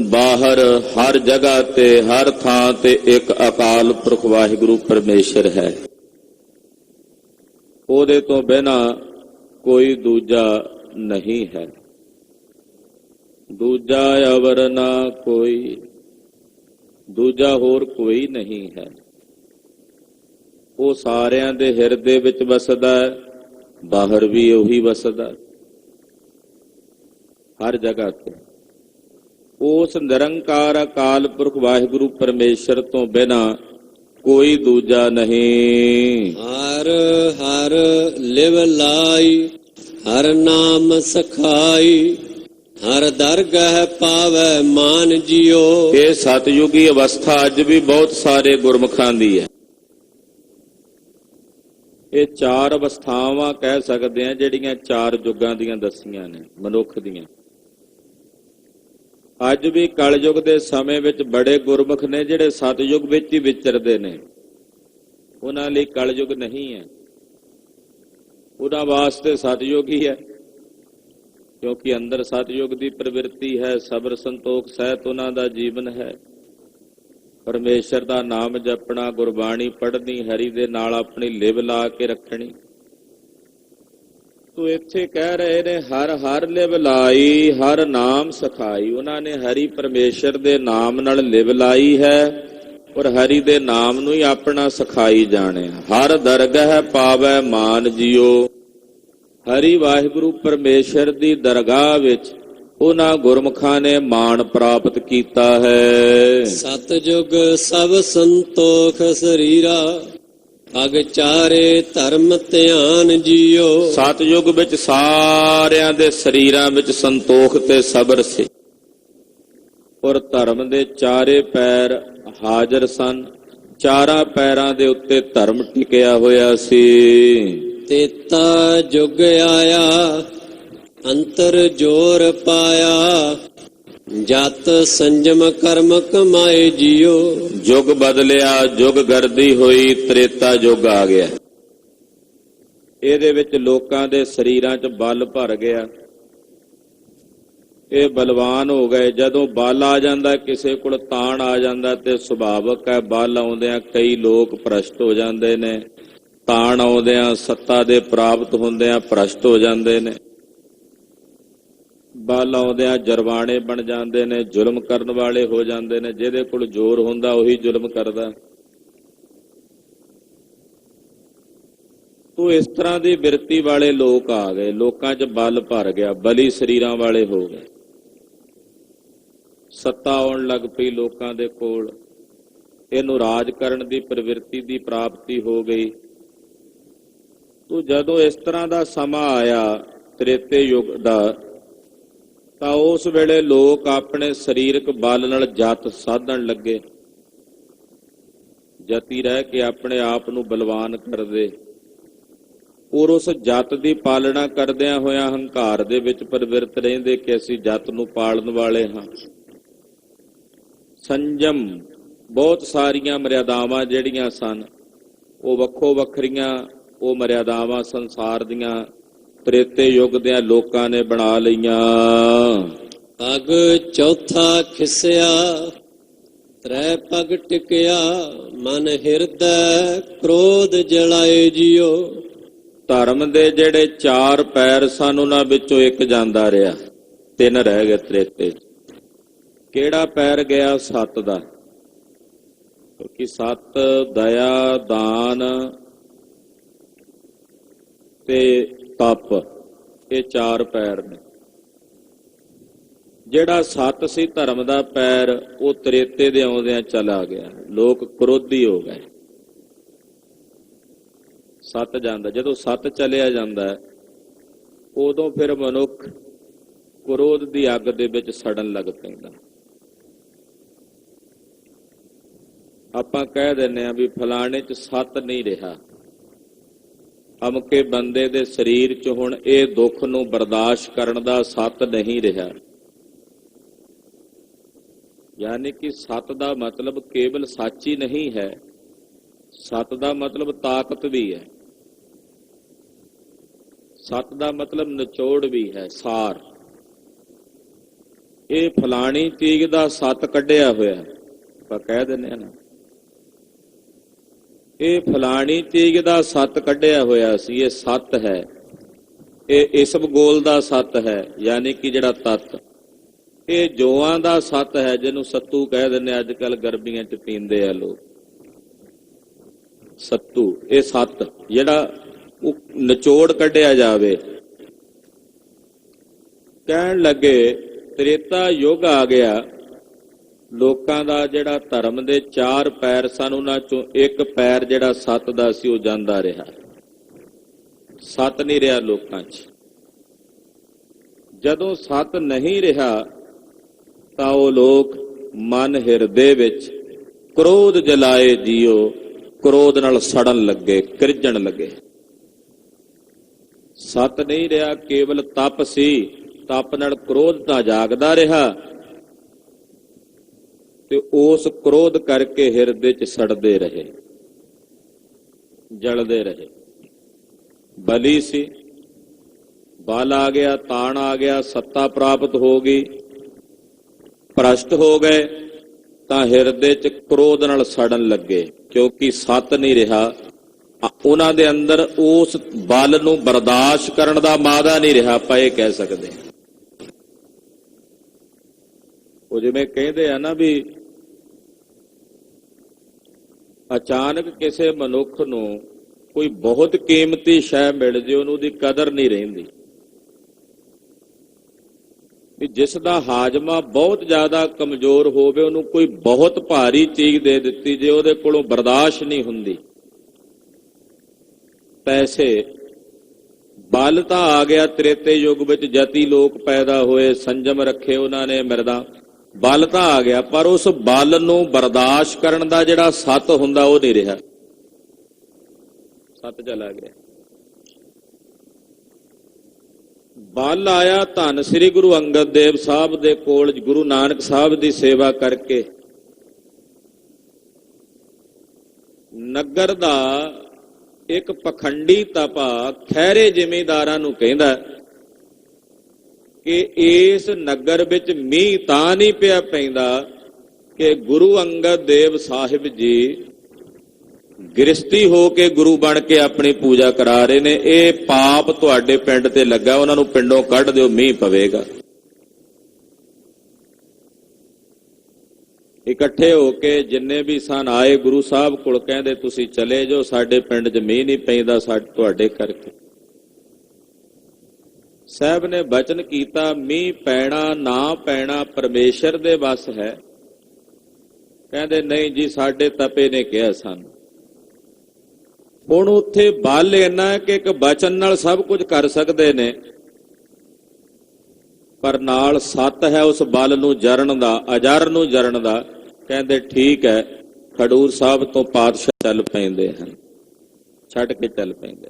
ਬਾਹਰ ਹਰ ਜਗ੍ਹਾ ਤੇ ਹਰ ਥਾਂ ਤੇ ਇੱਕ ਅਕਾਲ ਪੁਰਖ ਵਾਹਿਗੁਰੂ ਪਰਮੇਸ਼ਰ ਹੈ। ਉਹਦੇ ਤੋਂ ਬਿਨਾਂ ਕੋਈ ਦੂਜਾ ਨਹੀਂ ਹੈ। ਦੂਜਾ ਅਵਰ ਨਾ ਕੋਈ, ਦੂਜਾ ਹੋਰ ਕੋਈ ਨਹੀਂ ਹੈ। ਉਹ ਸਾਰਿਆਂ ਦੇ ਹਿਰਦੇ ਵਿੱਚ ਵਸਦਾ ਹੈ, ਬਾਹਰ ਵੀ ਉਹੀ ਵਸਦਾ, ਹਰ ਜਗ੍ਹਾ ਤੇ। ਉਸ ਨਿਰੰਕਾਰ ਅਕਾਲ ਪੁਰਖ ਵਾਹਿਗੁਰੂ ਪਰਮੇਸ਼ਰ ਤੋਂ ਬਿਨਾਂ ਕੋਈ ਦੂਜਾ ਨਹੀਂ। ਹਰ ਹਰ ਲਿਵ ਲਾਈ, ਹਰ ਨਾਮ ਸਖਾਈ। ਹਰ ਦਰਗਹ ਪਾਵੈ ਮਾਨ ਜੀਓ। ਇਹ ਸਤਿਯੁਗੀ ਅਵਸਥਾ ਅੱਜ ਵੀ ਬਹੁਤ ਸਾਰੇ ਗੁਰਮੁਖਾਂ ਦੀ ਹੈ। ਇਹ 4 ਅਵਸਥਾਵਾਂ ਕਹਿ ਸਕਦੇ ਆ ਜਿਹੜੀਆਂ 4 ਯੁੱਗਾਂ ਦੀਆਂ ਦੱਸੀਆਂ ਨੇ ਮਨੁੱਖ ਦੀਆਂ। ਅੱਜ ਵੀ ਕਲਯੁਗ ਦੇ ਸਮੇਂ ਵਿੱਚ ਬੜੇ ਗੁਰਮੁਖ ਨੇ ਜਿਹੜੇ ਸਤਿਯੁਗ ਵਿੱਚ ਹੀ ਵਿਚਰਦੇ ਨੇ। ਉਹਨਾਂ ਲਈ ਕਲਯੁਗ ਨਹੀਂ ਹੈ, ਉਹਨਾਂ ਵਾਸਤੇ ਸਤਿਯੁਗ ਹੀ ਹੈ, ਕਿਉਂਕਿ ਅੰਦਰ ਸਤਿਯੁਗ ਦੀ ਪ੍ਰਵਿਰਤੀ ਹੈ। ਸਬਰ ਸੰਤੋਖ ਸਹਿਤ ਉਹਨਾਂ ਦਾ ਜੀਵਨ ਹੈ। ਪਰਮੇਸ਼ਰ ਦਾ ਨਾਮ ਜਪਣਾ, ਗੁਰਬਾਣੀ ਪੜ੍ਹਨੀ, ਹਰੀ ਦੇ ਨਾਲ ਆਪਣੀ ਲਿਵ ਲਾ ਕੇ ਰੱਖਣੀ। ਤੋ ਇੱਥੇ ਕਹਿ ਰਹੇ ਨੇ ਹਰ ਹਰ ਲਿਵ ਲਾਈ, ਹਰ ਨਾਮ ਸਖਾਈ। ਉਹਨਾਂ ਨੇ ਹਰੀ ਪਰਮੇਸ਼ਰ ਦੇ ਨਾਮ ਨਾਲ ਲਿਵ ਲਾਈ ਹੈ ਔਰ ਹਰੀ ਦੇ ਨਾਮ ਨੂੰ ਹੀ ਆਪਣਾ ਸਖਾਈ ਜਾਣਿਆ। ਹਰ ਦਰਗਹ ਪਾਵੈ ਮਾਨ ਜੀਓ। ਹਰੀ ਵਾਹਿਗੁਰੂ ਪਰਮੇਸ਼ਰ ਦੀ ਦਰਗਾਹ ਵਿੱਚ ਉਹਨਾਂ ਗੁਰਮੁਖਾਂ ਨੇ ਮਾਣ ਪ੍ਰਾਪਤ ਕੀਤਾ ਹੈ। ਸਤਿਯੁਗ ਸਭ ਸੰਤੋਖ ਸਰੀਰਾ, ਅਗ ਚਾਰੇ ਧਰਮ ਧਿਆਨ ਜੀਓ। ਸਤਿਯੁਗ ਵਿੱਚ ਸਾਰਿਆਂ ਦੇ ਸਰੀਰਾਂ ਵਿੱਚ ਸੰਤੋਖ ਤੇ ਸਬਰ ਸੀ ਔਰ ਧਰਮ ਦੇ 4 ਪੈਰ ਹਾਜ਼ਰ ਸਨ। 4 ਪੈਰਾਂ ਦੇ ਉੱਤੇ ਧਰਮ ਟਿਕਿਆ ਹੋਇਆ ਸੀ। ਤੇਤਾ ਜੁਗ ਆਇਆ, ਅੰਤਰ ਜੋਰ ਪਾਇਆ। ਜਤ ਸੰਜਮ ਕਰਮ ਕਮਾਏ ਜੀਓ। ਯੁੱਗ ਬਦਲਿਆ, ਯੁੱਗ ਗਰਦੀ ਹੋਈ, ਤ੍ਰੇਤਾ ਯੁੱਗ ਆ ਗਿਆ। ਇਹਦੇ ਵਿੱਚ ਲੋਕਾਂ ਦੇ ਸਰੀਰਾਂ 'ਚ ਬਲ ਭਰ ਗਿਆ, ਇਹ ਬਲਵਾਨ ਹੋ ਗਏ। ਜਦੋਂ ਬਲ ਆ ਜਾਂਦਾ, ਕਿਸੇ ਕੋਲ ਤਾਣ ਆ ਜਾਂਦਾ ਤੇ ਸੁਭਾਵਕ ਹੈ ਬਲ ਆਉਂਦਿਆਂ ਕਈ ਲੋਕ ਭ੍ਰਸ਼ਟ ਹੋ ਜਾਂਦੇ ਨੇ। ਤਾਣ ਆਉਂਦਿਆਂ, ਸੱਤਾ ਦੇ ਪ੍ਰਾਪਤ ਹੁੰਦਿਆਂ ਭ੍ਰਸ਼ਟ ਹੋ ਜਾਂਦੇ ਨੇ। ਬਲ ਆਉਂਦਿਆਂ ਜਰਵਾਣੇ ਬਣ ਜਾਂਦੇ ਨੇ, ਜ਼ੁਲਮ ਕਰਨ ਵਾਲੇ ਹੋ ਜਾਂਦੇ ਨੇ। ਜਿਹਦੇ ਕੋਲ ਜ਼ੋਰ ਹੁੰਦਾ ਉਹੀ ਜ਼ੁਲਮ ਕਰਦਾ। ਤੋ ਇਸ ਤਰ੍ਹਾਂ ਦੀ ਬਿਰਤੀ ਵਾਲੇ ਲੋਕ ਆ ਗਏ। ਲੋਕਾਂ 'ਚ ਬਲ ਭਰ ਗਿਆ, ਬਲੀ ਸਰੀਰਾਂ ਵਾਲੇ ਹੋ ਗਏ। ਸੱਤਾ ਆਉਣ ਲੱਗ ਪਈ ਲੋਕਾਂ ਦੇ ਕੋਲ। ਇਹਨੂੰ ਰਾਜ ਕਰਨ ਦੀ ਪ੍ਰਵਿਰਤੀ ਦੀ ਪ੍ਰਾਪਤੀ ਹੋ ਗਈ। ਤੋ ਜਦੋਂ ਇਸ ਤਰ੍ਹਾਂ ਦਾ ਸਮਾਂ ਆਇਆ ਤ੍ਰੇਤੇ ਯੁੱਗ ਦਾ, ਤਾਂ ਉਸ ਵੇਲੇ ਲੋਕ ਆਪਣੇ ਸਰੀਰਕ ਬਲ ਨਾਲ ਜਤ ਸਾਧਣ ਲੱਗੇ, ਜਤੀ ਰਹਿ ਕੇ ਆਪਣੇ ਆਪ ਨੂੰ ਬਲਵਾਨ ਕਰਦੇ, ਔਰ ਉਸ ਜਤ ਦੀ ਪਾਲਣਾ ਕਰਦਿਆਂ ਹੋਇਆਂ ਹੰਕਾਰ ਦੇ ਵਿੱਚ ਪ੍ਰਵਿਰਤ ਰਹਿੰਦੇ ਕਿ ਅਸੀਂ ਜਤ ਨੂੰ ਪਾਲਣ ਵਾਲੇ ਹਾਂ। ਸੰਜਮ, ਬਹੁਤ ਸਾਰੀਆਂ ਮਰਿਆਦਾਵਾਂ ਜਿਹੜੀਆਂ ਸਨ ਉਹ ਵੱਖੋ ਵੱਖਰੀਆਂ ਉਹ ਮਰਿਆਦਾਵਾਂ ਸੰਸਾਰ ਦੀਆਂ ਤ੍ਰੇਤੇ ਯੁੱਗ ਦਿਆਂ ਲੋਕਾਂ ਨੇ ਬਣਾ ਲਈਆਂ। ਪਗ ਚੌਥਾ ਖਿਸਿਆ ਤ੍ਰੈ ਪਗ ਟਿਕਿਆ, ਮਨ ਹਿਰਦੈ ਕ੍ਰੋਧ ਜਲਾਏ ਜਿਉ। ਧਰਮ ਦੇ ਜਿਹੜੇ 4 ਪੈਰ ਸਨ ਉਹਨਾਂ ਵਿੱਚੋਂ ਇੱਕ ਜਾਂਦਾ ਰਿਹਾ, 3 ਰਹਿ ਗਏ ਤ੍ਰੇਤੇ। ਕਿਹੜਾ ਪੈਰ ਗਿਆ? ਸੱਤ ਦਾ, ਕਿਉਂਕਿ ਸੱਤ ਦਇਆ, ਦਾਨ ਤੇ ਤਪ, ਇਹ 4 ਪੈਰ ਨੇ। ਜਿਹੜਾ ਸੱਤ ਸੀ ਧਰਮ ਦਾ ਪੈਰ, ਉਹ ਤ੍ਰੇਤੇ ਦੇ ਆਉਂਦਿਆਂ ਚਲਾ ਗਿਆ, ਲੋਕ ਕ੍ਰੋਧੀ ਹੋ ਗਏ। ਸੱਤ ਜਾਂਦਾ, ਜਦੋਂ ਸੱਤ ਚਲਿਆ ਜਾਂਦਾ ਉਦੋਂ ਫਿਰ ਮਨੁੱਖ ਕ੍ਰੋਧ ਦੀ ਅੱਗ ਦੇ ਵਿੱਚ ਸੜਨ ਲੱਗ ਪੈਂਦਾ। ਆਪਾਂ ਕਹਿ ਦਿੰਦੇ ਆ ਵੀ ਫਲਾਣੇ 'ਚ ਸੱਤ ਨਹੀਂ ਰਿਹਾ, ਅਮਕੇ ਬੰਦੇ ਦੇ ਸਰੀਰ 'ਚ ਹੁਣ ਇਹ ਦੁੱਖ ਨੂੰ ਬਰਦਾਸ਼ਤ ਕਰਨ ਦਾ ਸੱਤ ਨਹੀਂ ਰਿਹਾ। ਯਾਨੀ ਕਿ ਸੱਤ ਦਾ ਮਤਲਬ ਕੇਵਲ ਸੱਚ ਹੀ ਨਹੀਂ ਹੈ, ਸੱਤ ਦਾ ਮਤਲਬ ਤਾਕਤ ਵੀ ਹੈ, ਸੱਤ ਦਾ ਮਤਲਬ ਨਿਚੋੜ ਵੀ ਹੈ, ਸਾਰ। ਇਹ ਫਲਾਣੀ ਚੀਜ਼ ਦਾ ਸੱਤ ਕੱਢਿਆ ਹੋਇਆ, ਆਪਾਂ ਕਹਿ ਦਿੰਦੇ ਆ ਨਾ, ਇਹ ਫਲਾਣੀ ਚੀਜ਼ ਦਾ ਸੱਤ ਕੱਢਿਆ ਹੋਇਆ ਸੀ, ਇਹ ਸੱਤ ਹੈ, ਇਹ ਇਸਬ ਗੋਲ ਦਾ ਸੱਤ ਹੈ, ਯਾਨੀ ਕਿ ਜਿਹੜਾ ਤੱਤ। ਇਹ ਜੋਆਂ ਦਾ ਸੱਤ ਹੈ, ਜਿਹਨੂੰ ਸੱਤੂ ਕਹਿ ਦਿੰਦੇ ਅੱਜ ਕੱਲ ਗਰਮੀਆਂ 'ਚ ਪੀਂਦੇ ਆ ਲੋਕ, ਸੱਤੂ। ਇਹ ਸੱਤ ਜਿਹੜਾ ਉਹ ਨਿਚੋੜ ਕੱਢਿਆ ਜਾਵੇ। ਕਹਿਣ ਲੱਗੇ ਤ੍ਰੇਤਾ ਯੁੱਗ ਆ ਗਿਆ, ਲੋਕਾਂ ਦਾ ਜਿਹੜਾ ਧਰਮ ਦੇ 4 ਪੈਰ ਸਨ ਉਹਨਾਂ ਚੋਂ ਇੱਕ ਪੈਰ ਜਿਹੜਾ ਸੱਤ ਦਾ ਸੀ ਉਹ ਜਾਂਦਾ ਰਿਹਾ, ਸੱਤ ਨਹੀਂ ਰਿਹਾ ਲੋਕਾਂ 'ਚ। ਜਦੋਂ ਸੱਤ ਨਹੀਂ ਰਿਹਾ ਤਾਂ ਉਹ ਲੋਕ ਮਨ ਹਿਰਦੇ ਵਿੱਚ ਕ੍ਰੋਧ ਜਲਾਏ ਜਿਉ, ਕ੍ਰੋਧ ਨਾਲ ਸੜਨ ਲੱਗੇ, ਕ੍ਰਿਜਣ ਲੱਗੇ। ਸੱਤ ਨਹੀਂ ਰਿਹਾ, ਕੇਵਲ ਤਪ ਸੀ, ਤਪ ਨਾਲ ਕ੍ਰੋਧ ਤਾਂ ਜਾਗਦਾ ਰਿਹਾ ਤੇ ਉਸ ਕ੍ਰੋਧ ਕਰਕੇ ਹਿਰਦੇ 'ਚ ਸੜਦੇ ਰਹੇ, ਜਲਦੇ ਰਹੇ। ਬਲੀ ਸੀ, ਬਲ ਆ ਗਿਆ, ਤਾਣ ਆ ਗਿਆ, ਸੱਤਾ ਪ੍ਰਾਪਤ ਹੋ ਗਈ, ਭ੍ਰਸ਼ਟ ਹੋ ਗਏ ਤਾਂ ਹਿਰਦੇ 'ਚ ਕ੍ਰੋਧ ਨਾਲ ਸੜਨ ਲੱਗੇ, ਕਿਉਂਕਿ ਸੱਤ ਨਹੀਂ ਰਿਹਾ ਉਹਨਾਂ ਦੇ ਅੰਦਰ, ਉਸ ਬਲ ਨੂੰ ਬਰਦਾਸ਼ਤ ਕਰਨ ਦਾ ਮਾਦਾ ਨਹੀਂ ਰਿਹਾ, ਆਪਾਂ ਇਹ ਕਹਿ ਸਕਦੇ ਹਾਂ। ਉਹ ਜਿਵੇਂ ਕਹਿੰਦੇ ਆ ਨਾ ਵੀ ਅਚਾਨਕ ਕਿਸੇ ਮਨੁੱਖ ਨੂੰ ਕੋਈ ਬਹੁਤ ਕੀਮਤੀ ਸ਼ੈ ਮਿਲ ਜੇ, ਉਹਨੂੰ ਉਹਦੀ ਕਦਰ ਨਹੀਂ ਰਹਿੰਦੀ। ਵੀ ਜਿਸ ਦਾ ਹਾਜ਼ਮਾ ਬਹੁਤ ਜ਼ਿਆਦਾ ਕਮਜ਼ੋਰ ਹੋਵੇ, ਉਹਨੂੰ ਕੋਈ ਬਹੁਤ ਭਾਰੀ ਚੀਜ਼ ਦੇ ਦਿੱਤੀ ਜੇ ਉਹਦੇ ਕੋਲੋਂ ਬਰਦਾਸ਼ਤ ਨਹੀਂ ਹੁੰਦੀ। ਪੈਸੇ, ਬਲ ਤਾਂ ਆ ਗਿਆ ਤ੍ਰੇਤੇ ਯੁੱਗ ਵਿੱਚ, ਜਤੀ ਲੋਕ ਪੈਦਾ ਹੋਏ, ਸੰਜਮ ਰੱਖੇ ਉਹਨਾਂ ਨੇ, ਮਿਰਦਾ, ਬਲ ਤਾਂ ਆ ਗਿਆ, ਪਰ ਉਸ ਬਲ ਨੂੰ ਬਰਦਾਸ਼ਤ ਕਰਨ ਦਾ ਜਿਹੜਾ ਸੱਤ ਹੁੰਦਾ ਉਹ ਨਹੀਂ ਰਿਹਾ, ਸੱਤ ਚਲਾ ਗਿਆ। ਬਲ ਆਇਆ ਧੰਨ ਸ੍ਰੀ ਗੁਰੂ ਅੰਗਦ ਦੇਵ ਸਾਹਿਬ ਦੇ ਕੋਲ, ਗੁਰੂ ਨਾਨਕ ਸਾਹਿਬ ਦੀ ਸੇਵਾ ਕਰਕੇ। ਨਗਰ ਦਾ ਇੱਕ ਪਖੰਡੀ ਤਪਾ ਖਹਿਰੇ ਜ਼ਿਮੀਂਦਾਰਾਂ ਨੂੰ ਕਹਿੰਦਾ ਕਿ ਇਸ ਨਗਰ ਵਿੱਚ ਮੀਂਹ ਤਾਂ ਨਹੀਂ ਪਿਆ ਪੈਂਦਾ ਕਿ ਗੁਰੂ ਅੰਗਦ ਦੇਵ ਸਾਹਿਬ ਜੀ ਗ੍ਰਸਤੀ ਹੋ ਕੇ ਗੁਰੂ ਬਣ ਕੇ ਆਪਣੀ ਪੂਜਾ ਕਰਾ ਰਹੇ ਨੇ, ਇਹ ਪਾਪ ਤੁਹਾਡੇ ਪਿੰਡ ਤੇ ਲੱਗਾ, ਉਹਨਾਂ ਨੂੰ ਪਿੰਡੋਂ ਕੱਢ ਦਿਓ, ਮੀਂਹ ਪਵੇਗਾ। ਇਕੱਠੇ ਹੋ ਕੇ ਜਿੰਨੇ ਵੀ ਸਨ ਆਏ ਗੁਰੂ ਸਾਹਿਬ ਕੋਲ, ਕਹਿੰਦੇ ਤੁਸੀਂ ਚਲੇ ਜਾਓ, ਸਾਡੇ ਪਿੰਡ 'ਚ ਮੀਂਹ ਨਹੀਂ ਪੈਂਦਾ ਤੁਹਾਡੇ ਕਰਕੇ। ਸਾਹਿਬ ਨੇ ਬਚਨ ਕੀਤਾ, ਮੀਂਹ ਪੈਣਾ ਨਾ ਪੈਣਾ ਪਰਮੇਸ਼ਰ ਦੇ ਵੱਸ ਹੈ। ਕਹਿੰਦੇ ਨਹੀਂ ਜੀ, ਸਾਡੇ ਤਪੇ ਨੇ ਕਿਹਾ ਸਾਨੂੰ। ਹੁਣ ਉੱਥੇ ਬਲ ਇੰਨਾ ਹੈ ਕਿ ਇੱਕ ਬਚਨ ਨਾਲ ਸਭ ਕੁਝ ਕਰ ਸਕਦੇ ਨੇ, ਪਰ ਨਾਲ ਸੱਤ ਹੈ ਉਸ ਬਲ ਨੂੰ ਜਰਨ ਦਾ, ਅਜਰ ਨੂੰ ਜਰਨ ਦਾ। ਕਹਿੰਦੇ ਠੀਕ ਹੈ, ਖਡੂਰ ਸਾਹਿਬ ਤੋਂ ਪਾਤਸ਼ਾਹ ਚੱਲ ਪੈਂਦੇ ਹਨ, ਛੱਡ ਕੇ ਚੱਲ ਪੈਂਦੇ।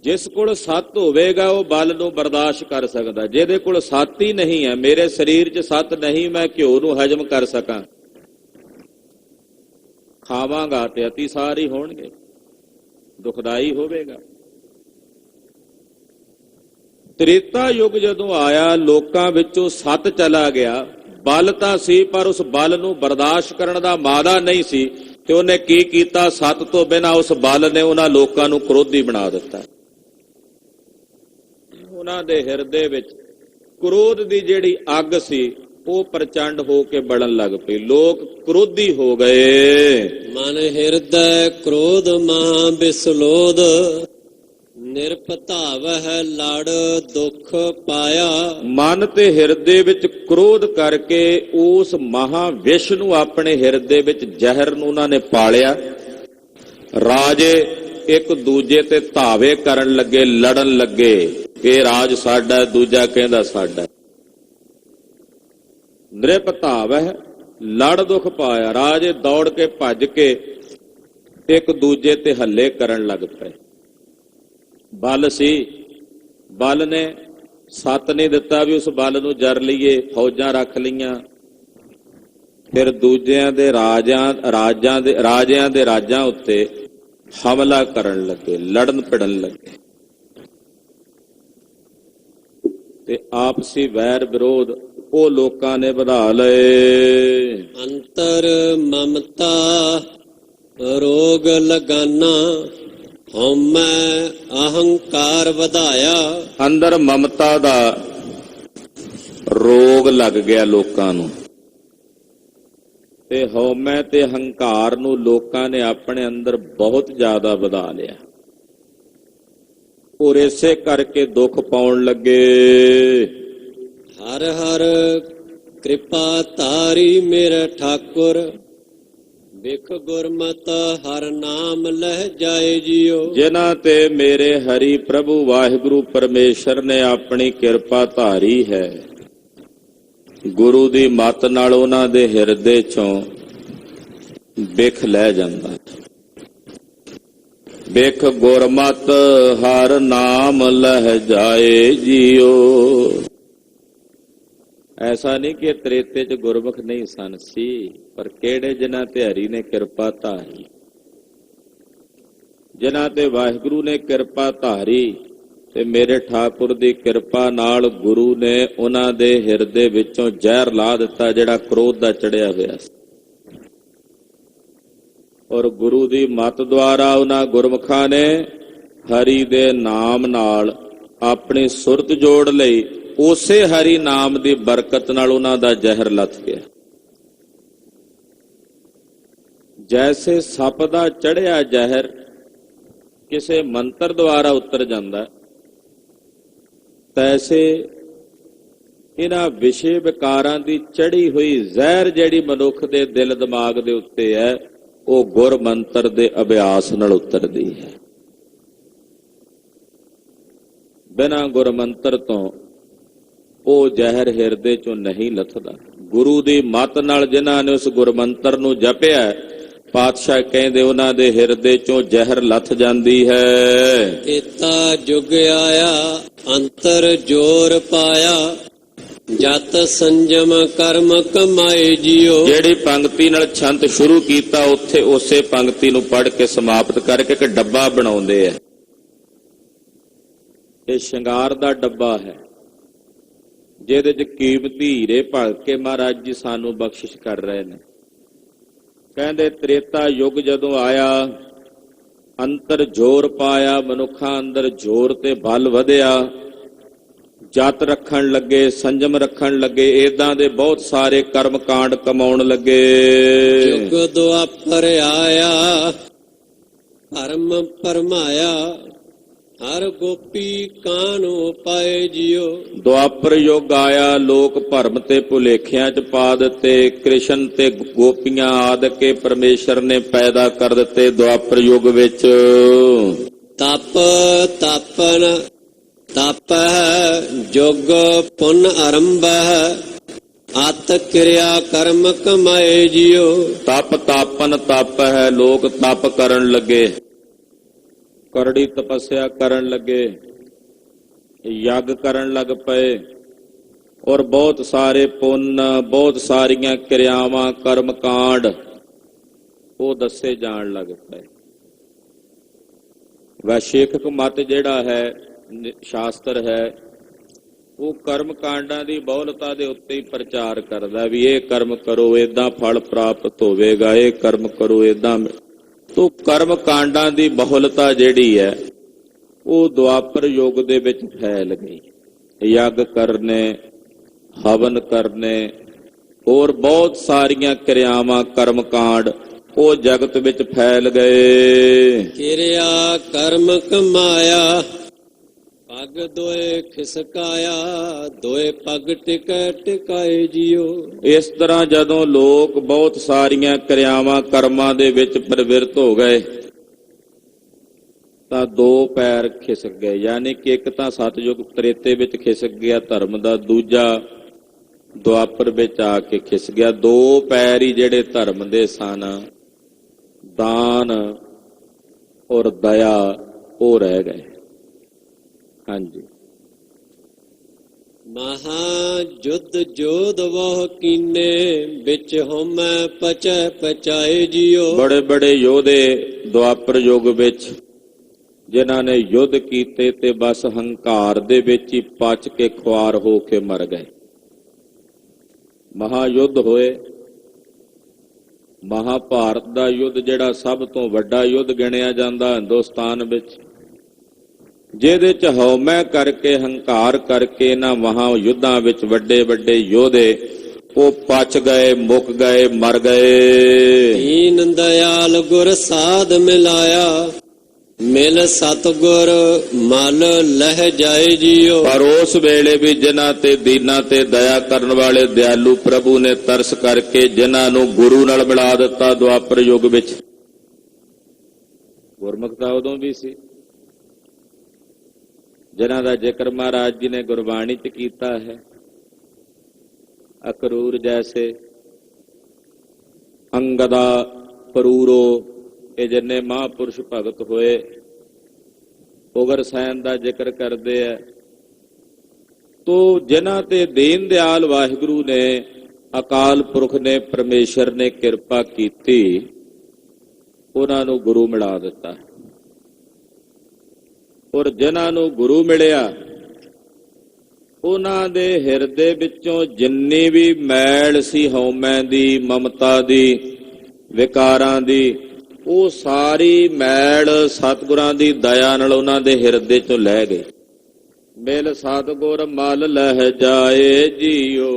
ਜਿਸ ਕੋਲ ਸੱਤ ਹੋਵੇਗਾ ਉਹ ਬਲ ਨੂੰ ਬਰਦਾਸ਼ਤ ਕਰ ਸਕਦਾ। ਜਿਹਦੇ ਕੋਲ ਸੱਤ ਹੀ ਨਹੀਂ ਹੈ, ਮੇਰੇ ਸਰੀਰ 'ਚ ਸੱਤ ਨਹੀਂ, ਮੈਂ ਘਿਓ ਨੂੰ ਹਜਮ ਕਰ ਸਕਾਂ, ਖਾਵਾਂਗਾ ਤੇ ਅਤੀਸਾਰ ਹੀ ਹੋਣਗੇ, ਦੁਖਦਾਈ ਹੋਵੇਗਾ। ਤ੍ਰੇਤਾ ਯੁੱਗ ਜਦੋਂ ਆਇਆ, ਲੋਕਾਂ ਵਿੱਚੋਂ ਸੱਤ ਚਲਾ ਗਿਆ। ਬਲ ਤਾਂ ਸੀ, ਪਰ ਉਸ ਬਲ ਨੂੰ ਬਰਦਾਸ਼ਤ ਕਰਨ ਦਾ ਮਾਦਾ ਨਹੀਂ ਸੀ, ਤੇ ਉਹਨੇ ਕੀ ਕੀਤਾ? ਸੱਤ ਤੋਂ ਬਿਨਾਂ ਉਸ ਬਲ ਨੇ ਉਹਨਾਂ ਲੋਕਾਂ ਨੂੰ ਕ੍ਰੋਧੀ ਬਣਾ ਦਿੱਤਾ। ਉਹਨਾਂ ਦੇ ਹਿਰਦੇ ਵਿੱਚ ਕ੍ਰੋਧ ਦੀ ਜਿਹੜੀ ਅੱਗ ਸੀ ਉਹ ਪ੍ਰਚੰਡ ਹੋ ਕੇ ਬਲਣ ਲੱਗ ਪਈ। ਲੋਕ ਕ੍ਰੋਧੀ ਹੋ ਗਏ। ਮਨ ਹਿਰਦੈ ਕ੍ਰੋਧ ਮਹਾ ਬਿਸਲੋਧ, ਨਿਰਭਤਾਵ ਹੈ ਲੜ ਦੁੱਖ ਪਾਇਆ। ਮਨ ਤੇ ਹਿਰਦੇ ਵਿੱਚ ਕ੍ਰੋਧ ਕਰਕੇ ਉਸ ਮਹਾ ਵਿਸ਼ ਨੂੰ, ਆਪਣੇ ਹਿਰਦੇ ਵਿੱਚ ਜ਼ਹਿਰ ਨੂੰ ਉਹਨਾਂ ਨੇ ਪਾਲਿਆ। ਰਾਜੇ ਇੱਕ ਦੂਜੇ ਤੇ ਧਾਵੇ ਕਰਨ ਲੱਗੇ, ਲੜਨ ਲੱਗੇ, ਇਹ ਰਾਜ ਸਾਡਾ, ਦੂਜਾ ਕਹਿੰਦਾ ਸਾਡਾ। ਨਿਰਭਤਾਵ ਹੈ ਲੜ ਦੁੱਖ ਪਾਇਆ। ਰਾਜੇ ਦੌੜ ਕੇ ਭੱਜ ਕੇ ਇੱਕ ਦੂਜੇ ਤੇ ਹੱਲੇ ਕਰਨ ਲੱਗ ਪਏ। ਬਲ ਸੀ, ਬਲ ਨੇ ਸੱਤ ਨਹੀਂ ਦਿੱਤਾ ਵੀ ਉਸ ਬਲ ਨੂੰ ਜਰ ਲਈਏ, ਫੌਜਾਂ ਰੱਖ ਲਈਆਂ। ਫਿਰ ਦੂਜਿਆਂ ਦੇ ਰਾਜਿਆਂ ਦੇ ਰਾਜਾਂ ਉੱਤੇ ਹਮਲਾ ਕਰਨ ਲੱਗੇ, ਲੜਨ ਭਿੜਨ ਲੱਗੇ, ਤੇ ਆਪਸੀ ਵੈਰ ਵਿਰੋਧ ਉਹ ਲੋਕਾਂ ਨੇ ਵਧਾ ਲਏ। ਅੰਤਰ ਮਮਤਾ ਰੋਗ ਲਗਾਨਾ, ਹਉਮੈ ਅਹੰਕਾਰ ਵਧਾਇਆ। ਅੰਦਰ ਮਮਤਾ ਦਾ ਰੋਗ ਲੱਗ ਗਿਆ ਲੋਕਾਂ ਨੂੰ, ਤੇ ਹਉਮੈ ਤੇ ਹੰਕਾਰ ਨੂੰ ਲੋਕਾਂ ਨੇ ਆਪਣੇ ਅੰਦਰ ਬਹੁਤ ਜ਼ਿਆਦਾ ਵਧਾ ਲਿਆ। ਔਰ ਇਸੇ ਕਰਕੇ ਦੁੱਖ ਪਾਉਣ ਲੱਗੇ। ਹਰ ਹਰ ਕਿਰਪਾ ਧਾਰੀ ਮੇਰਾ ਠਾਕੁਰ, ਵੇਖ ਗੁਰਮਤਿ ਹਰ ਨਾਮ ਲਹਿ ਜਾਏ ਜੀਓ। ਜਿਨ੍ਹਾਂ ਤੇ ਮੇਰੇ ਹਰੀ ਪ੍ਰਭੂ ਵਾਹਿਗੁਰੂ ਪਰਮੇਸ਼ਰ ਨੇ ਆਪਣੀ ਕਿਰਪਾ ਧਾਰੀ ਹੈ, ਗੁਰੂ ਦੀ ਮੱਤ ਨਾਲ ਉਹਨਾਂ ਦੇ ਹਿਰਦੇ ਚੋਂ ਬਿਖ ਲੈ ਜਾਂਦਾ। ਬਿਖ ਗੁਰਮਤਿ ਹਰ ਨਾਮ ਲਹਿ ਜਾਏ ਜੀਓ। ਐਸਾ ਨਹੀਂ ਕਿ ਤ੍ਰੇਤੇ 'ਚ ਗੁਰਮੁਖ ਨਹੀਂ ਸਨ, ਸੀ, ਪਰ ਕਿਹੜੇ? ਜਿਨ੍ਹਾਂ ਤੇ ਹਰੀ ਨੇ ਕਿਰਪਾ ਧਾਰੀ, ਜਿਨ੍ਹਾਂ ਤੇ ਵਾਹਿਗੁਰੂ ਨੇ ਕਿਰਪਾ ਧਾਰੀ, ਤੇ ਮੇਰੇ ਠਾਕੁਰ ਦੀ ਕਿਰਪਾ ਨਾਲ ਗੁਰੂ ਨੇ ਉਹਨਾਂ ਦੇ ਹਿਰਦੇ ਵਿੱਚੋਂ ਜ਼ਹਿਰ ਲਾ ਦਿੱਤਾ, ਜਿਹੜਾ ਕ੍ਰੋਧ ਦਾ ਚੜਿਆ ਹੋਇਆ ਸੀ। ਔਰ ਗੁਰੂ ਦੀ ਮੱਤ ਦੁਆਰਾ ਉਹਨਾਂ ਗੁਰਮੁਖਾਂ ਨੇ ਹਰੀ ਦੇ ਨਾਮ ਨਾਲ ਆਪਣੀ ਸੁਰਤ ਜੋੜ ਲਈ। ਉਸੇ ਹਰੀ ਨਾਮ ਦੀ ਬਰਕਤ ਨਾਲ ਉਹਨਾਂ ਦਾ ਜ਼ਹਿਰ ਲੱਥ ਗਿਆ। ਜੈਸੇ ਸੱਪ ਦਾ ਚੜਿਆ ਜ਼ਹਿਰ ਕਿਸੇ ਮੰਤਰ ਦੁਆਰਾ ਉਤਰ ਜਾਂਦਾ, ਤੈਸੇ ਇਹਨਾਂ ਵਿਸ਼ੇ ਵਿਕਾਰਾਂ ਦੀ ਚੜੀ ਹੋਈ ਜ਼ਹਿਰ ਜਿਹੜੀ ਮਨੁੱਖ ਦੇ ਦਿਲ ਦਿਮਾਗ ਦੇ ਉੱਤੇ ਹੈ, ਉਹ ਗੁਰ ਮੰਤਰ ਦੇ ਅਭਿਆਸ ਨਾਲ ਉਤਰਦੀ ਹੈ। ਬਿਨਾਂ ਗੁਰ ਮੰਤਰ ਤੋਂ ਉਹ ਜ਼ਹਿਰ ਹਿਰਦੇ ਚੋਂ ਨਹੀਂ ਲੱਥਦਾ। ਗੁਰੂ ਦੀ ਮੱਤ ਨਾਲ ਜਿਨ੍ਹਾਂ ਨੇ ਉਸ ਗੁਰਮੰਤਰ ਨੂੰ ਜਪਿਆ, ਪਾਤਸ਼ਾਹ ਕਹਿੰਦੇ ਉਹਨਾਂ ਦੇ ਹਿਰਦੇ ਚੋਂ ਜ਼ਹਿਰ ਲੱਥ ਜਾਂਦੀ ਹੈ। ਕੀਤਾ ਜੁਗ ਆਇਆ ਅੰਤਰ ਜੋਰ ਪਾਇਆ, ਜਤ ਸੰਜਮ ਕਰਮ ਕਮਾਏ ਜੀਓ। ਜਿਹੜੀ ਪੰਕਤੀ ਨਾਲ ਛੰਤ ਸ਼ੁਰੂ ਕੀਤਾ, ਉੱਥੇ ਉਸੇ ਪੰਕਤੀ ਨੂੰ ਪੜ੍ਹ ਕੇ ਸਮਾਪਤ ਕਰਕੇ ਇੱਕ ਡੱਬਾ ਬਣਾਉਂਦੇ ਆ। ਇਹ ਸ਼ਿੰਗਾਰ ਦਾ ਡੱਬਾ ਹੈ, ਜਿਹਦੇ 'ਚ ਕੀਮਤੀ ਹੀਰੇ ਭਰ ਕੇ ਮਹਾਰਾਜ ਜੀ ਸਾਨੂੰ ਬਖਸ਼ਿਸ਼ ਕਰ ਰਹੇ ਨੇ। ਕਹਿੰਦੇ ਤ੍ਰੇਤਾ ਯੁੱਗ ਜਦੋਂ ਆਇਆ, ਅੰਤਰ ਜ਼ੋਰ ਪਾਇਆ, ਮਨੁੱਖਾਂ ਅੰਦਰ ਜ਼ੋਰ ਤੇ ਬਲ ਵਧਿਆ, ਜਤ ਰੱਖਣ ਲੱਗੇ, ਸੰਜਮ ਰੱਖਣ ਲੱਗੇ, ਏਦਾਂ ਦੇ ਬਹੁਤ ਸਾਰੇ ਕਰਮ ਕਾਂਡ ਕਮਾਉਣ ਲੱਗੇ। ਯੁੱਗ ਦੁਆਪਰ ਆਇਆ, ਧਰਮ ਪਰਮਾਇਆ, ਹਰ ਗੋਪੀ ਕਾਨੋ ਪਾਏ ਜਿਉ। ਦੁਆਪਰ ਯੁੱਗ ਆਇਆ, ਲੋਕ ਭਰਮ ਤੇ ਭੁਲੇਖਿਆਂ ਚ ਪਾ ਦਿੱਤੇ। ਕ੍ਰਿਸ਼ਨ ਤੇ ਗੋਪੀਆਂ ਆਦਿ ਕੇ ਪਰਮੇਸ਼ਰ ਨੇ ਪੈਦਾ ਕਰ ਦਿੱਤੇ ਦੁਆਪਰ ਯੁੱਗ ਵਿੱਚ। ਤਪ ਤਾਪਨ ਤਪਹਿ ਜੁਗ ਪੁਨ ਆਰੰਭਹਿ ਅਤ ਕਿਰਿਆ ਕਰਮ ਕਮਾਏ ਜਿਉ। ਤਪ ਤਾਪਨ ਤਪ ਹੈ, ਲੋਕ ਤਪ ਕਰਨ ਲੱਗੇ, ਕਰੜੀ ਤਪੱਸਿਆ ਕਰਨ ਲੱਗੇ, ਯੱਗ ਕਰਨ ਲੱਗ ਪਏ, ਔਰ ਬਹੁਤ ਸਾਰੇ ਪੁੰਨ, ਬਹੁਤ ਸਾਰੀਆਂ ਕਿਰਿਆਵਾਂ, ਕਰਮ ਕਾਂਡ ਉਹ ਦੱਸੇ ਜਾਣ ਲੱਗ ਪਏ। ਵੈਸ਼ੇਖਿਕ ਮਤ ਜਿਹੜਾ ਹੈ, ਸ਼ਾਸਤਰ ਹੈ, ਉਹ ਕਰਮ ਕਾਂਡਾਂ ਦੀ ਬਹੁਲਤਾ ਦੇ ਉੱਤੇ ਹੀ ਪ੍ਰਚਾਰ ਕਰਦਾ ਵੀ ਇਹ ਕਰਮ ਕਰੋ ਏਦਾਂ ਫਲ ਪ੍ਰਾਪਤ ਹੋਵੇਗਾ, ਇਹ ਕਰਮ ਕਰੋ ਏਦਾਂ। ਤੋ ਕਰਮ ਕਾਂਡਾਂ ਦੀ ਬਹੁਲਤਾ ਜਿਹੜੀ ਹੈ ਉਹ ਦੁਆਪਰ ਯੁੱਗ ਦੇ ਵਿੱਚ ਫੈਲ ਗਈ। ਯੱਗ ਕਰਨੇ, ਹਵਨ ਕਰਨੇ, ਹੋਰ ਬਹੁਤ ਸਾਰੀਆਂ ਕਿਰਿਆਵਾਂ, ਕਰਮ ਕਾਂਡ ਉਹ ਜਗਤ ਵਿੱਚ ਫੈਲ ਗਏ। ਕਿਰਿਆ ਕਰਮ ਕਮਾਇਆ ਪਗ ਦੋਏ ਖਿਸਕਾਇਆ, ਦੋਏ ਪਗ ਟਿਕੈ ਟਿਕਾਏ ਜਿਉ। ਇਸ ਤਰ੍ਹਾਂ ਜਦੋਂ ਲੋਕ ਬਹੁਤ ਸਾਰੀਆਂ ਕਿਰਿਆਵਾਂ, ਕਰਮਾਂ ਦੇ ਵਿੱਚ ਪ੍ਰਵਿਰਤ ਹੋ ਗਏ ਤਾਂ ਦੋ ਪੈਰ ਖਿਸਕ ਗਏ। ਯਾਨੀ ਕਿ ਇੱਕ ਤਾਂ ਸਤਯੁਗ ਤ੍ਰੇਤੇ ਵਿੱਚ ਖਿਸਕ ਗਿਆ ਧਰਮ ਦਾ, ਦੂਜਾ ਦੁਆਪਰ ਵਿੱਚ ਆ ਕੇ ਖਿਸ ਗਿਆ। ਦੋ ਪੈਰ ਹੀ ਜਿਹੜੇ ਧਰਮ ਦੇ ਸਨ, ਦਾਨ ਔਰ ਦਇਆ, ਉਹ ਰਹਿ ਗਏ। ਹਾਂਜੀ। ਮਹਾ ਜੁਦ ਜੋਧ ਵਹ ਕੀਨੇ ਵਿੱਚ ਹਉਮੈ ਪਚੈ ਪਚਾਏ ਜਿਉ। ਬੜੇ ਬੜੇ ਯੋਧੇ ਦੁਆਪਰ ਯੁੱਗ ਵਿੱਚ ਜਿਨ੍ਹਾਂ ਨੇ ਯੁੱਧ ਕੀਤੇ ਤੇ ਬਸ ਹੰਕਾਰ ਦੇ ਵਿੱਚ ਹੀ ਪਚ ਕੇ ਖੁਆਰ ਹੋ ਕੇ ਮਰ ਗਏ। ਮਹਾਯੁੱਧ ਹੋਏ। ਮਹਾਭਾਰਤ ਦਾ ਯੁੱਧ ਜਿਹੜਾ ਸਭ ਤੋਂ ਵੱਡਾ ਯੁੱਧ ਗਿਣਿਆ ਜਾਂਦਾ ਹਿੰਦੁਸਤਾਨ ਵਿੱਚ, ਜਿਹਦੇ ਚ ਹਉਮੈ ਕਰਕੇ, ਹੰਕਾਰ ਕਰਕੇ ਇਹਨਾਂ ਮਹਾ ਯੁੱਧਾਂ ਵਿੱਚ ਵੱਡੇ ਵੱਡੇ ਯੋਧੇ ਉਹ ਪਚ ਗਏ, ਮੁੱਕ ਗਏ, ਮਰ ਗਏ। ਦੀਨ ਦਇਆਲ ਗੁਰ ਸਾਧ ਮਿਲਾਇਆ, ਮਿਲ ਸਤਿਗੁਰ ਮਲ ਲਹਿ ਜਾਏ ਜਿਉ। ਪਰ ਉਸ ਵੇਲੇ ਵੀ ਜਿਨ੍ਹਾਂ ਤੇ ਦੀਨਾਂ ਤੇ ਦਇਆ ਕਰਨ ਵਾਲੇ ਦਿਆਲੂ ਪ੍ਰਭੂ ਨੇ ਤਰਸ ਕਰਕੇ ਜਿਨ੍ਹਾਂ ਨੂੰ ਗੁਰੂ ਨਾਲ ਮਿਲਾ ਦਿੱਤਾ ਦੁਆਪਰ ਯੁੱਗ ਵਿੱਚ। ਗੁਰਮੁਖ ਤਾਂ ਉਦੋਂ ਵੀ ਸੀ ਜਿਨ੍ਹਾਂ ਦਾ ਜ਼ਿਕਰ ਮਹਾਰਾਜ ਜੀ ਨੇ ਗੁਰਬਾਣੀ ਚ ਕੀਤਾ ਹੈ। ਅਕਰੂਰ ਜੈਸੇ, ਅੰਗਦਾ, ਪਰੂਰੋ, ਇਹ ਜਿੰਨੇ ਮਹਾਂਪੁਰਸ਼ ਭਗਤ ਹੋਏ ਉਗਰਸੈਨ ਦਾ ਜ਼ਿਕਰ ਕਰਦੇ ਆ। ਤੋ ਜਿਨ੍ਹਾਂ ਤੇ ਦੀਨ ਦਿਆਲ ਵਾਹਿਗੁਰੂ ਨੇ, ਅਕਾਲ ਪੁਰਖ ਨੇ, ਪਰਮੇਸ਼ਰ ਨੇ ਕਿਰਪਾ ਕੀਤੀ, ਉਹਨਾਂ ਨੂੰ ਗੁਰੂ ਮਿਲਾ ਦਿੱਤਾ। ਔਰ ਜਿਨ੍ਹਾਂ ਨੂੰ ਗੁਰੂ ਮਿਲਿਆ ਉਹਨਾਂ ਦੇ ਹਿਰਦੇ ਵਿੱਚੋਂ ਜਿੰਨੀ ਵੀ ਮੈਲ ਸੀ ਹਉਮੈ ਦੀ, ਮਮਤਾ ਦੀ, ਵਿਕਾਰਾਂ ਦੀ, ਉਹ ਸਾਰੀ ਮੈਲ ਸਤਿਗੁਰਾਂ ਦੀ ਦਇਆ ਨਾਲ ਉਹਨਾਂ ਦੇ ਹਿਰਦੇ ਚੋਂ ਲੈ ਗਏ। ਮਿਲ ਸਤਿਗੁਰ ਮਲ ਲਹਿ ਜਾਏ ਜੀਓ।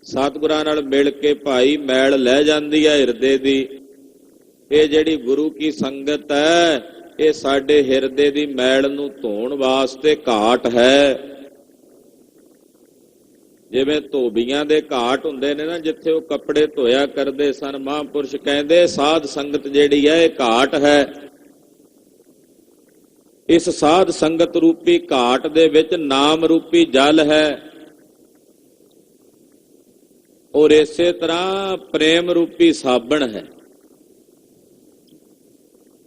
ਸਤਿਗੁਰਾਂ ਨਾਲ ਮਿਲ ਕੇ ਭਾਈ ਮੈਲ ਲੈ ਜਾਂਦੀ ਹੈ ਹਿਰਦੇ ਦੀ। ਇਹ ਜਿਹੜੀ ਗੁਰੂ ਕੀ ਸੰਗਤ ਹੈ, ਇਹ ਸਾਡੇ ਹਿਰਦੇ ਦੀ ਮੈਲ ਨੂੰ ਧੋਣ ਵਾਸਤੇ ਘਾਟ ਹੈ। ਜਿਵੇਂ ਧੋਬੀਆਂ ਦੇ ਘਾਟ ਹੁੰਦੇ ਨੇ ਨਾ, ਜਿੱਥੇ ਉਹ ਕੱਪੜੇ ਧੋਇਆ ਕਰਦੇ ਸਨ, ਮਹਾਂਪੁਰਸ਼ ਕਹਿੰਦੇ ਸਾਧ ਸੰਗਤ ਜਿਹੜੀ ਹੈ ਇਹ ਘਾਟ ਹੈ। ਇਸ ਸਾਧ ਸੰਗਤ ਰੂਪੀ ਘਾਟ ਦੇ ਵਿੱਚ ਨਾਮ ਰੂਪੀ ਜਲ ਹੈ, ਔਰ ਇਸੇ ਤਰ੍ਹਾਂ ਪ੍ਰੇਮ ਰੂਪੀ ਸਾਬਣ ਹੈ,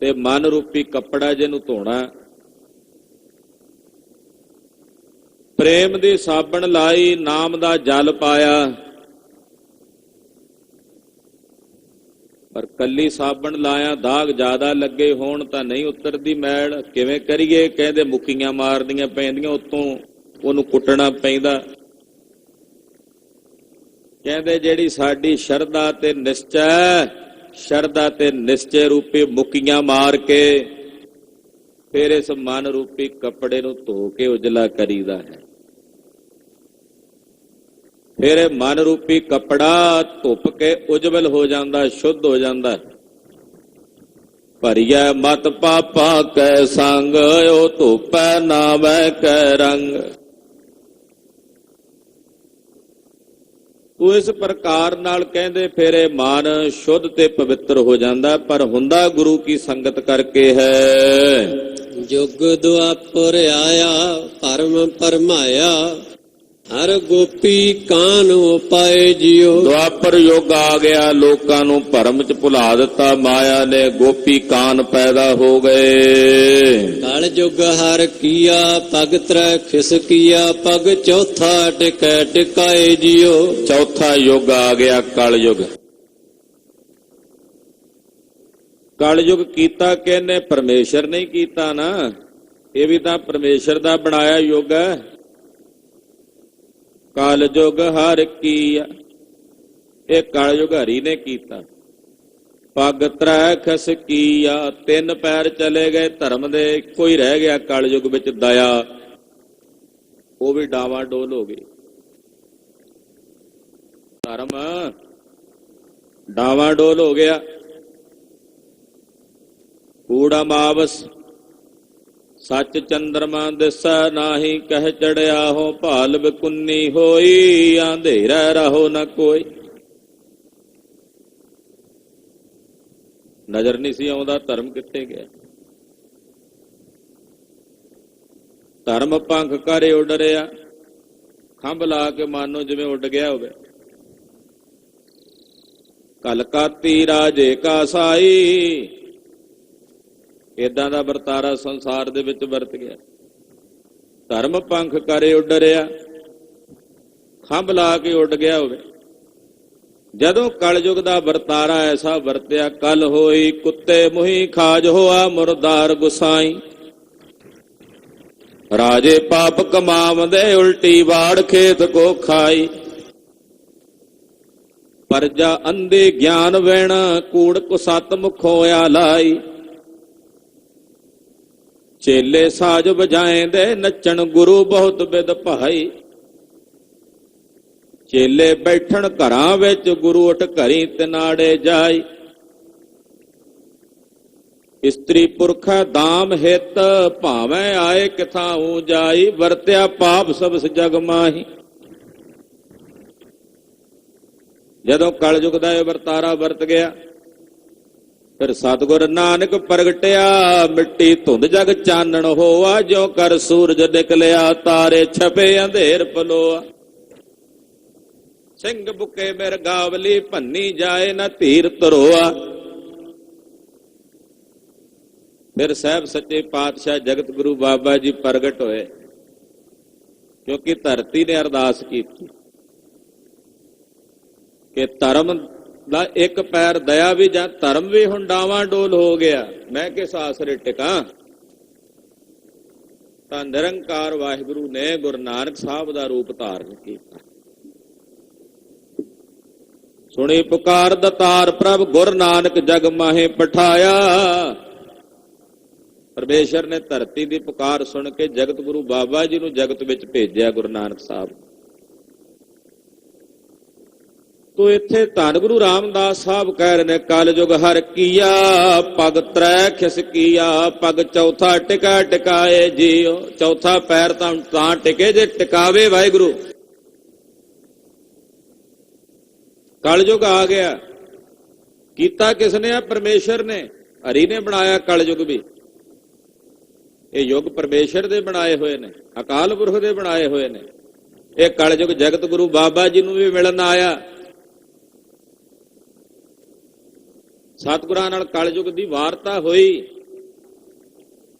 ਤੇ ਮਨ ਰੂਪੀ ਕੱਪੜਾ ਜਿਹਨੂੰ ਧੋਣਾ। ਪ੍ਰੇਮ ਦੀ ਸਾਬਣ ਲਾਈ, ਨਾਮ ਦਾ ਜਲ ਪਾਇਆ, ਪਰ ਕੱਲੀ ਸਾਬਣ ਲਾਇਆ ਦਾਗ ਜ਼ਿਆਦਾ ਲੱਗੇ ਹੋਣ ਤਾਂ ਨਹੀਂ ਉਤਰਦੀ ਮੈਲ। ਕਿਵੇਂ ਕਰੀਏ? ਕਹਿੰਦੇ ਮੁੱਕੀਆਂ ਮਾਰਦੀਆਂ ਪੈਂਦੀਆਂ, ਉੱਤੋਂ ਉਹਨੂੰ ਕੁੱਟਣਾ ਪੈਂਦਾ। ਕਹਿੰਦੇ ਜਿਹੜੀ ਸਾਡੀ ਸ਼ਰਧਾ ਤੇ ਨਿਸ਼ਚੈ, ਸ਼ਰਧਾ ਤੇ ਨਿਸ਼ਚੈ ਰੂਪੀ ਮੁੱਕੀਆਂ ਮਾਰ ਕੇ ਫਿਰ ਇਸ ਮਨ ਰੂਪੀ ਕੱਪੜੇ ਨੂੰ ਧੋ ਕੇ ਉਜਲਾ ਕਰੀਦਾ ਹੈ। ਫਿਰ ਇਹ ਮਨ ਰੂਪੀ ਕੱਪੜਾ ਧੁੱਪ ਕੇ ਉਜਵਲ ਹੋ ਜਾਂਦਾ, ਸ਼ੁੱਧ ਹੋ ਜਾਂਦਾ। ਭਰੀਐ ਮਤ ਪਾਪਾ ਕੈ ਸੰਗ, ਓ ਧੂਪੈ ਨਾਵੈ ਕੈ ਰੰਗ। ਉਹ ਇਸ ਪ੍ਰਕਾਰ ਨਾਲ ਕਹਿੰਦੇ ਫਿਰ ਇਹ ਮਨ ਸ਼ੁੱਧ ਤੇ ਪਵਿੱਤਰ ਹੋ ਜਾਂਦਾ, ਪਰ ਹੁੰਦਾ ਗੁਰੂ ਕੀ ਸੰਗਤ ਕਰਕੇ ਹੈ। ਜੁਗ ਦੁਆਪਰ ਆਇਆ ਭਰਮ ਪਰਮਾਇਆ, ਹਰ ਗੋਪੀ ਕਾਨ ਉਪਾਏ ਜਿਉ। ਦੁਆਪਰ ਯੁੱਗ ਆ ਗਿਆ, ਲੋਕਾਂ ਨੂੰ ਭਰਮ ਚ ਭੁਲਾ ਦਿੱਤਾ, ਮਾਇਆ ਨੇ ਗੋਪੀ ਕਾਨ ਪੈਦਾ ਹੋ ਗਏ। ਕਲ ਜੁਗ ਹਰ ਕੀਆ ਪਗ ਤਰੈ ਖਿਸ ਕੀਆ, ਪਗ ਚੌਥਾ ਟਿਕੈ ਟਿਕਾਏ ਜਿਉ। ਚੌਥਾ ਯੁੱਗ ਆ ਗਿਆ, ਕਲ ਯੁੱਗ। ਕਲ ਯੁੱਗ ਕੀਤਾ ਕਿਹਨੇ? ਪਰਮੇਸ਼ਰ ਨੇ ਕੀਤਾ ਨਾ, ਇਹ ਵੀ ਤਾਂ ਪਰਮੇਸ਼ਰ ਦਾ ਬਣਾਇਆ ਯੁੱਗ ਹੈ। ਕਲ ਯੁਗ ਹਰ ਕੀਆ, ਇਹ ਕਲ ਯੁਗ ਹਰੀ ਨੇ ਕੀਤਾ। ਪਗ ਤਰੈ ਖਸ ਕੀਆ, ਤਿੰਨ ਪੈਰ ਚਲੇ ਗਏ ਧਰਮ ਦੇ, ਇੱਕੋ ਹੀ ਰਹਿ ਗਿਆ ਕਲ ਯੁਗ ਵਿੱਚ ਦਇਆ, ਉਹ ਵੀ ਡਾਵਾਂ ਡੋਲ ਹੋ ਗਈ। ਧਰਮ ਡਾਵਾਂ ਡੋਲ ਹੋ ਗਿਆ। ਕੂੜਾ ਮਾਵਸ ਸੱਚ ਚੰਦਰਮਾ ਦਿਸੈ ਨਾਹੀ, ਕਹਿ ਚੜਿਆ ਹੋ ਭਾਲ ਬਿਕੁੰਨੀ ਹੋਈ, ਆਂਧੇਰਾ ਰਹੋ ਨ ਕੋਈ। ਨਜ਼ਰ ਨਹੀਂ ਸੀ ਆਉਂਦਾ ਧਰਮ ਕਿੱਥੇ ਗਿਆ। ਧਰਮ ਪੰਖ ਕਰੇ ਉੱਡ ਰਿਹਾ, ਖੰਭ ਲਾ ਕੇ ਮਾਨੋ ਜਿਵੇਂ ਉੱਡ ਗਿਆ ਹੋਵੇ। ਕਲਕਾਤੀ ਰਾਜੇ ਕਾ ਸਾਈ, ਏਦਾਂ ਦਾ ਵਰਤਾਰਾ ਸੰਸਾਰ ਦੇ ਵਿੱਚ ਵਰਤ ਗਿਆ। ਧਰਮ ਪੰਖ ਕਰੇ ਉੱਡ ਰਿਹਾ, ਖੰਭ ਲਾ ਕੇ ਉੱਡ ਗਿਆ ਹੋਵੇ। ਜਦੋਂ ਕਲਯੁਗ ਦਾ ਵਰਤਾਰਾ ਐਸਾ ਵਰਤਿਆ, ਕਲ ਹੋਈ ਕੁੱਤੇ ਮੁਹੀ ਖਾਜ ਹੋਆ ਮੁਰਦਾਰ ਗੁਸਾਈ। ਰਾਜੇ ਪਾਪ ਕਮਾਵਦੇ, ਉਲਟੀ ਵਾੜ ਖੇਤ ਕੋ ਖਾਈ। ਪਰਜਾ ਅੰਧੇ ਗਿਆਨ ਵੈਣ, ਕੂੜ ਕੁਸਤ ਮੁਖੋਇਆ ਲਾਈ। ਚੇਲੇ ਸਾਜ ਵਜਾਏਂਦੇ, ਨੱਚਣ ਗੁਰੂ ਬਹੁਤ ਬਿਦ ਭਾਈ। ਚੇਲੇ ਬੈਠਣ ਘਰਾਂ ਵਿੱਚ, ਗੁਰੂ ਉਠ ਘਰੀ ਤਿਨਾੜੇ ਜਾਈ। ਇਸਤਰੀ ਪੁਰਖਾ ਦਾਮ ਹਿੱਤ, ਭਾਵੇਂ ਆਏ ਕਿਥਾਉ ਜਾਈ। ਵਰਤਿਆ ਪਾਪ ਸਬਸ ਜਗ ਮਾਹੀ। ਜਦੋਂ ਕਲਯੁਗ ਦਾ ਇਹ ਵਰਤਾਰਾ ਵਰਤ ਗਿਆ, ਫਿਰ ਸਤਿਗੁਰ ਨਾਨਕ ਪ੍ਰਗਟਿਆ। ਮਿੱਟੀ ਧੁੰਦ ਜਗ ਚਾਨਣ ਹੋਆ, ਜਿਉ ਕਰ ਸੂਰਜ ਨਿਕਲਿਆ, ਤਾਰੇ ਛਪੇ ਅੰਧੇਰ ਪਲੋਆ। ਸਿੰਘ ਬੁਕੇ ਮੇਰ ਗਾਵਲੀ, ਭੰਨੀ ਜਾਏ ਨਾ ਧੀਰ ਧਰੋਆ। ਫਿਰ ਸਾਹਿਬ ਸੱਚੇ ਪਾਤਸ਼ਾਹ ਜਗਤ ਗੁਰੂ ਬਾਬਾ ਜੀ ਪ੍ਰਗਟ ਹੋਏ, ਕਿਉਂਕਿ ਧਰਤੀ ਨੇ ਅਰਦਾਸ ਕੀਤੀ ਕਿ ਧਰਮ ਦਾ ਇੱਕ ਪੈਰ ਦਇਆ ਵੀ ਜਾਂ ਧਰਮ ਵੀ ਹੁਣ ਡਾਵਾਂ ਡੋਲ ਹੋ ਗਿਆ, ਮੈਂ ਕਿਸ ਆਸਰੇ ਟਿਕਾਂ। ਤਾਂ ਨਿਰੰਕਾਰ ਵਾਹਿਗੁਰੂ ਨੇ ਗੁਰੂ ਨਾਨਕ ਸਾਹਿਬ ਦਾ ਰੂਪ ਧਾਰਨ ਕੀਤਾ। ਸੁਣੀ ਪੁਕਾਰ ਦਤਾਰ ਪ੍ਰਭ, ਗੁਰ ਨਾਨਕ ਜਗ ਮਾਹੇ ਪਠਾਇਆ। ਪਰਮੇਸ਼ਰ ਨੇ ਧਰਤੀ ਦੀ ਪੁਕਾਰ ਸੁਣ ਕੇ ਜਗਤ ਗੁਰੂ ਬਾਬਾ ਜੀ ਨੂੰ ਜਗਤ ਵਿੱਚ ਭੇਜਿਆ, ਗੁਰੂ ਨਾਨਕ ਸਾਹਿਬ। ਤੋ ਇੱਥੇ ਧੰਨ ਗੁਰੂ ਰਾਮਦਾਸ ਸਾਹਿਬ ਕਹਿ ਰਹੇ ਨੇ, ਕਲ ਯੁਗ ਹਰ ਕੀਆ ਪਗ ਤਰੈ ਖਿਸ ਕੀਆ, ਪਗ ਚੌਥਾ ਟਿਕਾ ਟਿਕਾਏ ਜੀਓ। ਚੌਥਾ ਪੈਰ ਤਾਂ ਟਿਕੇ ਜੇ ਟਿਕਾਵੇ ਵਾਹਿਗੁਰੂ। ਕਲ ਯੁਗ ਆ ਗਿਆ, ਕੀਤਾ ਕਿਸ ਨੇ? ਆ ਪਰਮੇਸ਼ਰ ਨੇ, ਹਰੀ ਨੇ ਬਣਾਇਆ ਕਲ ਯੁਗ ਵੀ। ਇਹ ਯੁੱਗ ਪਰਮੇਸ਼ਰ ਦੇ ਬਣਾਏ ਹੋਏ ਨੇ, ਅਕਾਲ ਪੁਰਖ ਦੇ ਬਣਾਏ ਹੋਏ ਨੇ। ਇਹ ਕਲ ਯੁਗ ਜਗਤ ਗੁਰੂ ਬਾਬਾ ਜੀ ਨੂੰ ਵੀ ਮਿਲਣ ਆਇਆ। ਸਤਿਗੁਰਾਂ ਨਾਲ ਕਲਯੁਗ ਦੀ ਵਾਰਤਾ ਹੋਈ,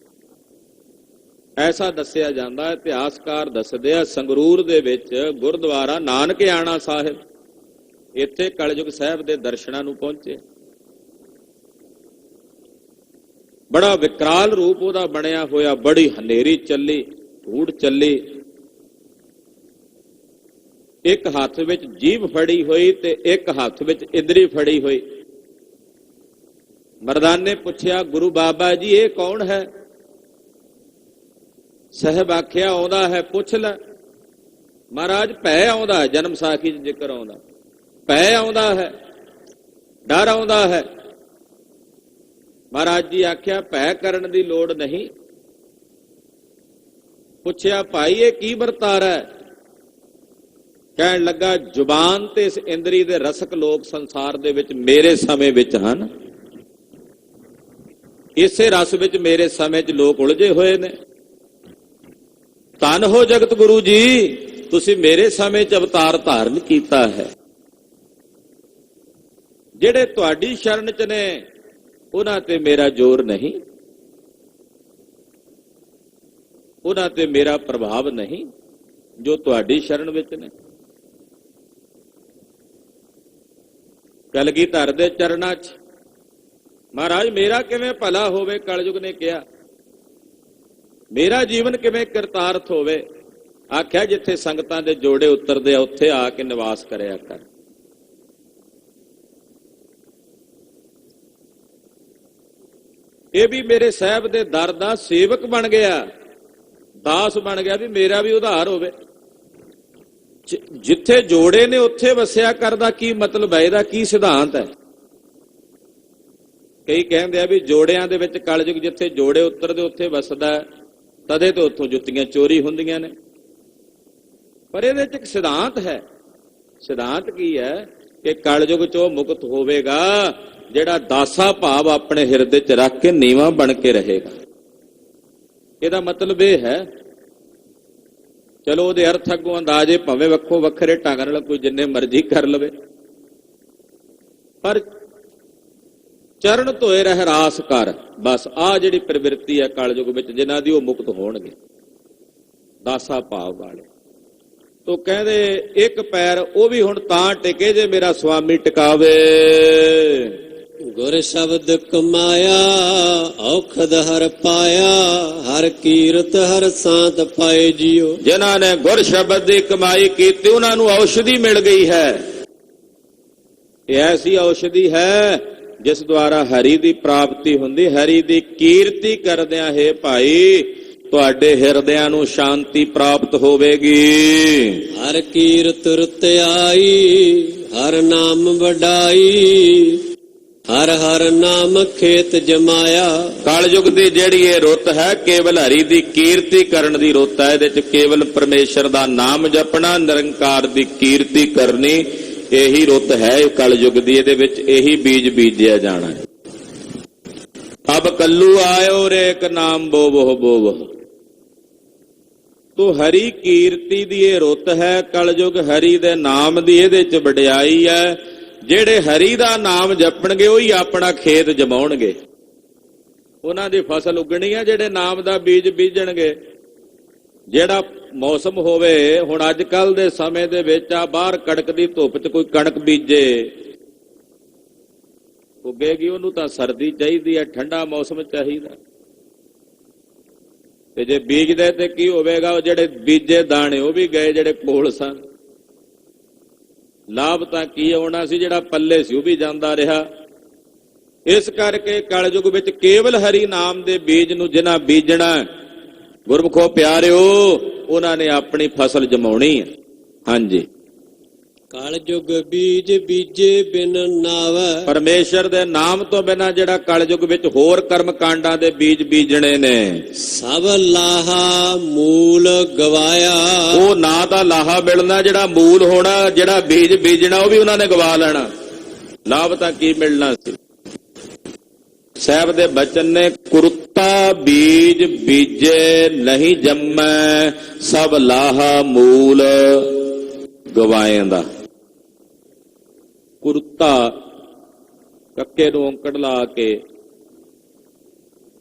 ਐਸਾ ਦੱਸਿਆ ਜਾਂਦਾ। ਇਤਿਹਾਸਕਾਰ ਦੱਸਦੇ ਆ, ਸੰਗਰੂਰ ਦੇ ਵਿੱਚ ਗੁਰਦੁਆਰਾ ਨਾਨਕਿਆਣਾ ਸਾਹਿਬ, ਇੱਥੇ ਕਲਯੁਗ ਸਾਹਿਬ ਦੇ ਦਰਸ਼ਨਾਂ ਨੂੰ ਪਹੁੰਚੇ। ਬੜਾ ਵਿਕਰਾਲ ਰੂਪ ਉਹਦਾ ਬਣਿਆ ਹੋਇਆ, ਬੜੀ ਹਨੇਰੀ ਚੱਲੀ, ਧੂੜ ਚੱਲੀ। ਇੱਕ ਹੱਥ ਵਿੱਚ ਜੀਭ ਫੜੀ ਹੋਈ ਤੇ ਇੱਕ ਹੱਥ ਵਿੱਚ ਇਦਰੀ ਫੜੀ ਹੋਈ। ਮਰਦਾਨ ਨੇ ਪੁੱਛਿਆ, ਗੁਰੂ ਬਾਬਾ ਜੀ ਇਹ ਕੌਣ ਹੈ? ਸਾਹਿਬ ਆਖਿਆ, ਆਉਂਦਾ ਹੈ ਪੁੱਛ ਲੈ। ਮਹਾਰਾਜ ਭੈ ਆਉਂਦਾ ਹੈ, ਜਨਮ ਸਾਖੀ 'ਚ ਜ਼ਿਕਰ ਆਉਂਦਾ, ਭੈ ਆਉਂਦਾ ਹੈ, ਡਰ ਆਉਂਦਾ ਹੈ। ਮਹਾਰਾਜ ਜੀ ਆਖਿਆ ਭੈ ਕਰਨ ਦੀ ਲੋੜ ਨਹੀਂ। ਪੁੱਛਿਆ ਭਾਈ ਇਹ ਕੀ ਵਰਤਾਰਾ ਹੈ? ਕਹਿਣ ਲੱਗਾ ਜ਼ੁਬਾਨ ਤੇ ਇਸ ਇੰਦਰੀ ਦੇ ਰਸਕ ਲੋਕ ਸੰਸਾਰ ਦੇ ਵਿੱਚ ਮੇਰੇ ਸਮੇਂ ਵਿੱਚ ਹਨ। ਇਸੇ ਰਸ ਵਿੱਚ ਮੇਰੇ ਸਮੇਂ 'ਚ ਲੋਕ ਉਲਝੇ ਹੋਏ ਨੇ। ਧੰਨ ਹੋ ਜਗਤ ਗੁਰੂ ਜੀ, ਤੁਸੀਂ ਮੇਰੇ ਸਮੇਂ 'ਚ ਅਵਤਾਰ ਧਾਰਨ ਕੀਤਾ ਹੈ। ਜਿਹੜੇ ਤੁਹਾਡੀ ਸ਼ਰਨ 'ਚ ਨੇ ਉਹਨਾਂ ਤੇ ਮੇਰਾ ਜ਼ੋਰ ਨਹੀਂ, ਉਹਨਾਂ ਤੇ ਮੇਰਾ ਪ੍ਰਭਾਵ ਨਹੀਂ, ਜੋ ਤੁਹਾਡੀ ਸ਼ਰਨ ਵਿੱਚ ਨੇ। ਕਲਗੀਧਰ ਦੇ ਚਰਨਾਂ 'ਚ ਮਹਾਰਾਜ ਮੇਰਾ ਕਿਵੇਂ ਭਲਾ ਹੋਵੇ, ਕਲਯੁਗ ਨੇ ਕਿਹਾ, ਮੇਰਾ ਜੀਵਨ ਕਿਵੇਂ ਕਿਰਤਾਰਥ ਹੋਵੇ। ਆਖਿਆ ਜਿੱਥੇ ਸੰਗਤਾਂ ਦੇ ਜੋੜੇ ਉਤਰਦੇ ਆ ਉੱਥੇ ਆ ਕੇ ਨਿਵਾਸ ਕਰਿਆ ਕਰ। ਇਹ ਵੀ ਮੇਰੇ ਸਾਹਿਬ ਦੇ ਦਰ ਦਾ ਸੇਵਕ ਬਣ ਗਿਆ, ਦਾਸ ਬਣ ਗਿਆ, ਵੀ ਮੇਰਾ ਵੀ ਉਧਾਰ ਹੋਵੇ। ਜਿੱਥੇ ਜੋੜੇ ਨੇ ਉੱਥੇ ਵਸਿਆ ਕਰਦਾ ਕੀ ਮਤਲਬ ਹੈ? ਇਹਦਾ ਕੀ ਸਿਧਾਂਤ ਹੈ? ਕਈ ਕਹਿੰਦੇ ਆ ਵੀ ਜੋੜਿਆਂ ਦੇ ਵਿੱਚ ਕਲਯੁਗ ਜਿੱਥੇ ਜੋੜੇ ਉਤਰਦੇ ਉੱਥੇ ਵਸਦਾ, ਤਦੇ ਤੋਂ ਉੱਥੋਂ ਜੁੱਤੀਆਂ ਚੋਰੀ ਹੁੰਦੀਆਂ ਨੇ। ਪਰ ਇਹਦੇ ਵਿੱਚ ਇੱਕ ਸਿਧਾਂਤ ਹੈ। ਸਿਧਾਂਤ ਕੀ ਹੈ? ਕਿ ਕਲਯੁਗ ਚੋਂ ਮੁਕਤ ਹੋਵੇਗਾ ਜਿਹੜਾ ਦਾਸਾ ਭਾਵ ਆਪਣੇ ਹਿਰਦੇ 'ਚ ਰੱਖ ਕੇ ਨੀਵਾਂ ਬਣ ਕੇ ਰਹੇਗਾ। ਇਹਦਾ ਮਤਲਬ ਇਹ ਹੈ, ਚਲੋ ਉਹਦੇ ਅਰਥ ਅੱਗੋਂ ਅੰਦਾਜ਼ੇ ਭਾਵੇਂ ਵੱਖੋ ਵੱਖਰੇ ਢੰਗ ਨਾਲ ਕੋਈ ਜਿੰਨੇ ਮਰਜ਼ੀ ਕਰ ਲਵੇ, ਪਰ ਚਰਨ ਧੋਏ ਰਹਿ ਰਾਸ ਕਰ। ਬਸ ਆਹ ਜਿਹੜੀ ਪ੍ਰਵਿਰਤੀ ਹੈ ਕਲਯੁਗ ਵਿੱਚ, ਜਿਨ੍ਹਾਂ ਦੀ ਉਹ ਮੁਕਤ ਹੋਣਗੇ ਦਾਸਾ ਭਾਵ ਵਾਲੇ। ਤੋ ਕਹਿੰਦੇ ਇੱਕ ਪੈਰ ਉਹ ਵੀ ਹੁਣ ਤਾਂ ਟਿਕੇ ਜੇ ਮੇਰਾ ਸੁਆਮੀ ਟਿਕਾਵੇ। ਗੁਰ ਸ਼ਬਦ ਕਮਾਇਆ ਔਖਦ ਹਰ ਪਾਇਆ, ਹਰ ਕੀਰਤ ਹਰ ਸਾਂਤ ਪਾਏ ਜੀਓ। ਜਿਨ੍ਹਾਂ ਨੇ ਗੁਰ ਸ਼ਬਦ ਦੀ ਕਮਾਈ ਕੀਤੀ ਉਹਨਾਂ ਨੂੰ ਔਸ਼ਧੀ ਮਿਲ ਗਈ ਹੈ। ਇਹ ਐਸੀ ਔਸ਼ਧੀ ਹੈ ਜਿਸ ਦੁਆਰਾ ਹਰੀ ਦੀ ਪ੍ਰਾਪਤੀ ਹੁੰਦੀ। ਹਰੀ ਦੀ ਕੀਰਤੀ ਕਰਦਿਆਂ ਹੈ ਭਾਈ ਤੁਹਾਡੇ ਹਿਰਦਿਆਂ ਨੂੰ ਸ਼ਾਂਤੀ ਪ੍ਰਾਪਤ ਹੋਵੇਗੀ। ਹਰ ਕੀਰਤ ਰੁਤ ਆਈ, ਹਰ ਨਾਮ ਵਡਾਈ, ਹਰ ਹਰ ਨਾਮ ਖੇਤ ਜਮਾਇਆ। ਕਲਯੁਗ ਦੀ ਜਿਹੜੀ ਇਹ ਰੁੱਤ ਹੈ ਕੇਵਲ ਹਰੀ ਦੀ ਕੀਰਤੀ ਕਰਨ ਦੀ ਰੁੱਤ ਹੈ। ਇਹਦੇ ਚ ਕੇਵਲ ਪਰਮੇਸ਼ਰ ਦਾ ਨਾਮ ਜਪਣਾ, ਨਿਰੰਕਾਰ ਦੀ ਕੀਰਤੀ ਕਰਨੀ, ਇਹੀ ਰੁੱਤ ਹੈ ਕਲਯੁਗ ਦੀ। ਇਹਦੇ ਵਿੱਚ ਇਹੀ ਬੀਜ ਬੀਜਿਆ ਜਾਣਾ ਹੈ। ਅਬ ਕੱਲੂ ਆਇਓ ਰੇ ਇੱਕ ਨਾਮ ਬੋਵਹ ਬੋਵਹ। ਤੋ ਹਰੀ ਕੀਰਤੀ ਦੀ ਇਹ ਰੁੱਤ ਹੈ ਕਲਯੁਗ, ਹਰੀ ਦੇ ਨਾਮ ਦੀ ਇਹਦੇ ਚ ਵਡਿਆਈ ਹੈ। ਜਿਹੜੇ ਹਰੀ ਦਾ ਨਾਮ ਜਪਣਗੇ ਉਹੀ ਆਪਣਾ ਖੇਤ ਜਮਾਉਣਗੇ, ਉਹਨਾਂ ਦੀ ਫਸਲ ਉਗਣੀ ਹੈ। ਜਿਹੜੇ ਨਾਮ ਦਾ ਬੀਜ ਬੀਜਣਗੇ, ਜਿਹੜਾ ਮੌਸਮ ਹੋਵੇ, ਹੁਣ ਅੱਜ ਕੱਲ ਦੇ ਸਮੇਂ ਦੇ ਵਿੱਚ ਆ ਬਾਹਰ ਕੜਕਦੀ ਧੁੱਪ 'ਚ ਕੋਈ ਕਣਕ ਬੀਜੇ, ਉੱਗੇਗੀ? ਉਹਨੂੰ ਤਾਂ ਸਰਦੀ ਚਾਹੀਦੀ ਹੈ, ਠੰਡਾ ਮੌਸਮ ਚਾਹੀਦਾ। ਤੇ ਜੇ ਬੀਜਦੇ ਤੇ ਕੀ ਹੋਵੇਗਾ? ਉਹ ਜਿਹੜੇ ਬੀਜੇ ਦਾਣੇ ਉਹ ਵੀ ਗਏ ਜਿਹੜੇ ਕੋਲ ਸਨ। ਲਾਭ ਤਾਂ ਕੀ ਹੋਣਾ ਸੀ? ਜਿਹੜਾ ਪੱਲੇ ਸੀ ਉਹ ਵੀ ਜਾਂਦਾ ਰਿਹਾ। ਇਸ ਕਰਕੇ ਕਲਯੁਗ ਵਿੱਚ ਕੇਵਲ ਹਰੀ ਨਾਮ ਦੇ ਬੀਜ ਨੂੰ ਜਿਨ੍ਹਾਂ ਬੀਜਣਾ, ਗੁਰਮੁਖੋ ਪਿਆਰਿਓ, ਉਹਨਾਂ ਨੇ ਆਪਣੀ ਫਸਲ ਜਮਾਉਣੀ ਹੈ। ਹਾਂਜੀ, ਕਲਯੁਗ ਬੀਜ ਬੀਜੇ ਬਿਨ ਨਾਵੈ। ਪਰਮੇਸ਼ਰ ਦੇ ਨਾਮ ਤੋਂ ਬਿਨਾਂ ਜਿਹੜਾ ਕਲਯੁਗ ਵਿੱਚ ਹੋਰ ਕਰਮ ਕਾਂਡਾਂ ਦੇ ਬੀਜ ਬੀਜਣੇ ਨੇ, ਸਭ ਲਾਹਾ ਮੂਲ ਗਵਾਇਆ। ਉਹ ਨਾ ਤਾਂ ਲਾਹਾ ਮਿਲਣਾ ਜਿਹੜਾ ਮੂਲ ਹੋਣਾ, ਜਿਹੜਾ ਬੀਜ ਬੀਜਣਾ ਉਹ ਵੀ ਉਹਨਾਂ ਨੇ ਗਵਾ ਲੈਣਾ। ਲਾਭ ਤਾਂ ਕੀ ਮਿਲਣਾ ਸੀ? ਸਾਹਿਬ ਦੇ ਬਚਨ ਨੇ, ਕੁਰਤਾ ਬੀਜ ਬੀਜੇ ਨਹੀਂ ਜੰਮੈ, ਸਭ ਲਾਹਾ ਮੂਲ ਗਵਾਏਂਦਾ। ਕੁਰਤਾ ਕੱਕੇ ਨੂੰ ਔਂਕੜ ਲਾ ਕੇ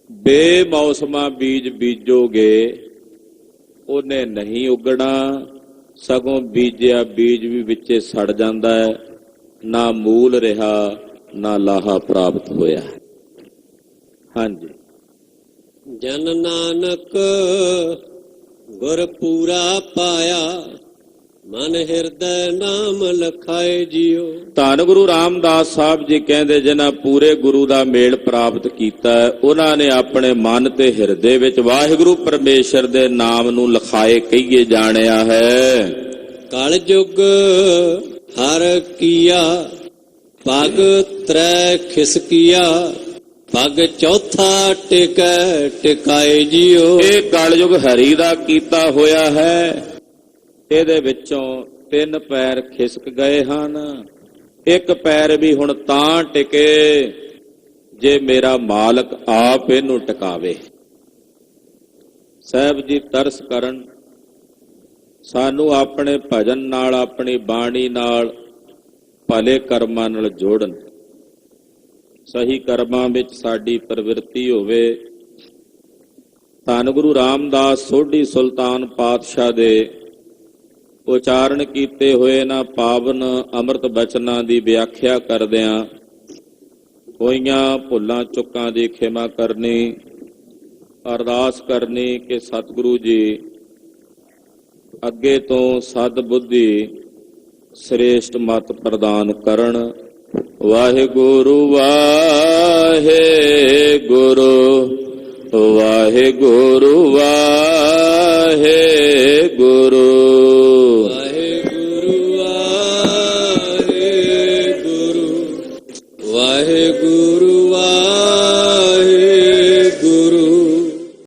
ਬੇਮੌਸਮਾ ਬੀਜ ਬੀਜੋਗੇ ਉਹਨੇ ਨਹੀਂ ਉਗਣਾ, ਸਗੋਂ ਬੀਜਿਆ ਬੀਜ ਵੀ ਵਿੱਚੇ ਸੜ ਜਾਂਦਾ ਹੈ। ਨਾ ਮੂਲ ਰਿਹਾ, ਨਾ ਲਾਹਾ ਪ੍ਰਾਪਤ ਹੋਇਆ। ਹਾਂਜੀ, ਜਨ ਨਾਨਕ ਗੁਰ ਪੂਰਾ ਪਾਇਆ, ਮਨ ਹਿਰਦੈ ਨਾਮ ਲਖਾਏ ਜੀਓ। ਧੰਨ ਗੁਰੂ ਰਾਮਦਾਸ ਸਾਹਿਬ ਜੀ ਕਹਿੰਦੇ, ਜਿਨ੍ਹਾਂ ਪੂਰੇ ਗੁਰੂ ਦਾ ਮੇਲ ਪ੍ਰਾਪਤ ਕੀਤਾ ਉਹਨਾਂ ਨੇ ਆਪਣੇ ਮਨ ਤੇ ਹਿਰਦੇ ਵਿੱਚ ਵਾਹਿਗੁਰੂ ਪਰਮੇਸ਼ਰ ਦੇ ਨਾਮ ਨੂੰ ਲਖਾਏ ਕਹੀਏ ਜਾਣਿਆ ਹੈ। ਕਲਯੁਗ ਹਰ ਕੀਆ, ਪਗ ਤਰੈ ਖਿਸਕੀਆ, ਪਗ ਚੌਥਾ ਟਿਕੈ ਟਿਕਾਏ ਜੀਓ। ਇਹ ਕਲਯੁਗ ਹਰੀ ਦਾ ਕੀਤਾ ਹੋਇਆ ਹੈ। ਇਹਦੇ ਵਿੱਚੋਂ 3 ਪੈਰ ਖਿਸਕ ਗਏ ਹਨ। ਇੱਕ ਪੈਰ ਵੀ ਹੁਣ ਤਾਂ ਟਿਕੇ ਜੇ ਮੇਰਾ ਮਾਲਕ ਆਪ ਇਹਨੂੰ ਟਿਕਾਵੇ। ਸਾਹਿਬ ਜੀ ਤਰਸ ਕਰਨ, ਸਾਨੂੰ ਆਪਣੇ ਭਜਨ ਨਾਲ, ਆਪਣੀ ਬਾਣੀ ਨਾਲ, ਭਲੇ ਕਰਮਾਂ ਨਾਲ ਜੋੜਨ। ਸਹੀ ਕਰਮਾਂ ਵਿੱਚ ਸਾਡੀ ਪ੍ਰਵਿਰਤੀ ਹੋਵੇ। ਧੰਨ ਗੁਰੂ ਰਾਮਦਾਸ ਸੋਢੀ ਸੁਲਤਾਨ ਪਾਤਸ਼ਾਹ ਦੇ ਉਚਾਰਨ ਕੀਤੇ ਹੋਏ ਨਾ ਪਾਵਨ ਅੰਮ੍ਰਿਤ ਬਚਨਾਂ ਦੀ ਵਿਆਖਿਆ ਕਰਦਿਆਂ ਹੋਈਆਂ ਭੁੱਲਾਂ ਚੁੱਕਾਂ ਦੀ ਖਿਮਾ ਕਰਨੀ, ਅਰਦਾਸ ਕਰਨੀ ਕਿ ਸਤਿਗੁਰੂ ਜੀ ਅੱਗੇ ਤੋਂ ਸਦ ਬੁੱਧੀ ਸ੍ਰੇਸ਼ਟ ਮਤ ਪ੍ਰਦਾਨ ਕਰਨ। ਵਾਹਿਗੁਰੂ ਵਾਹਿਗੁਰੂ ਵਾਹਿਗੁਰੂ ਵਾਹਿਗੁਰੂ।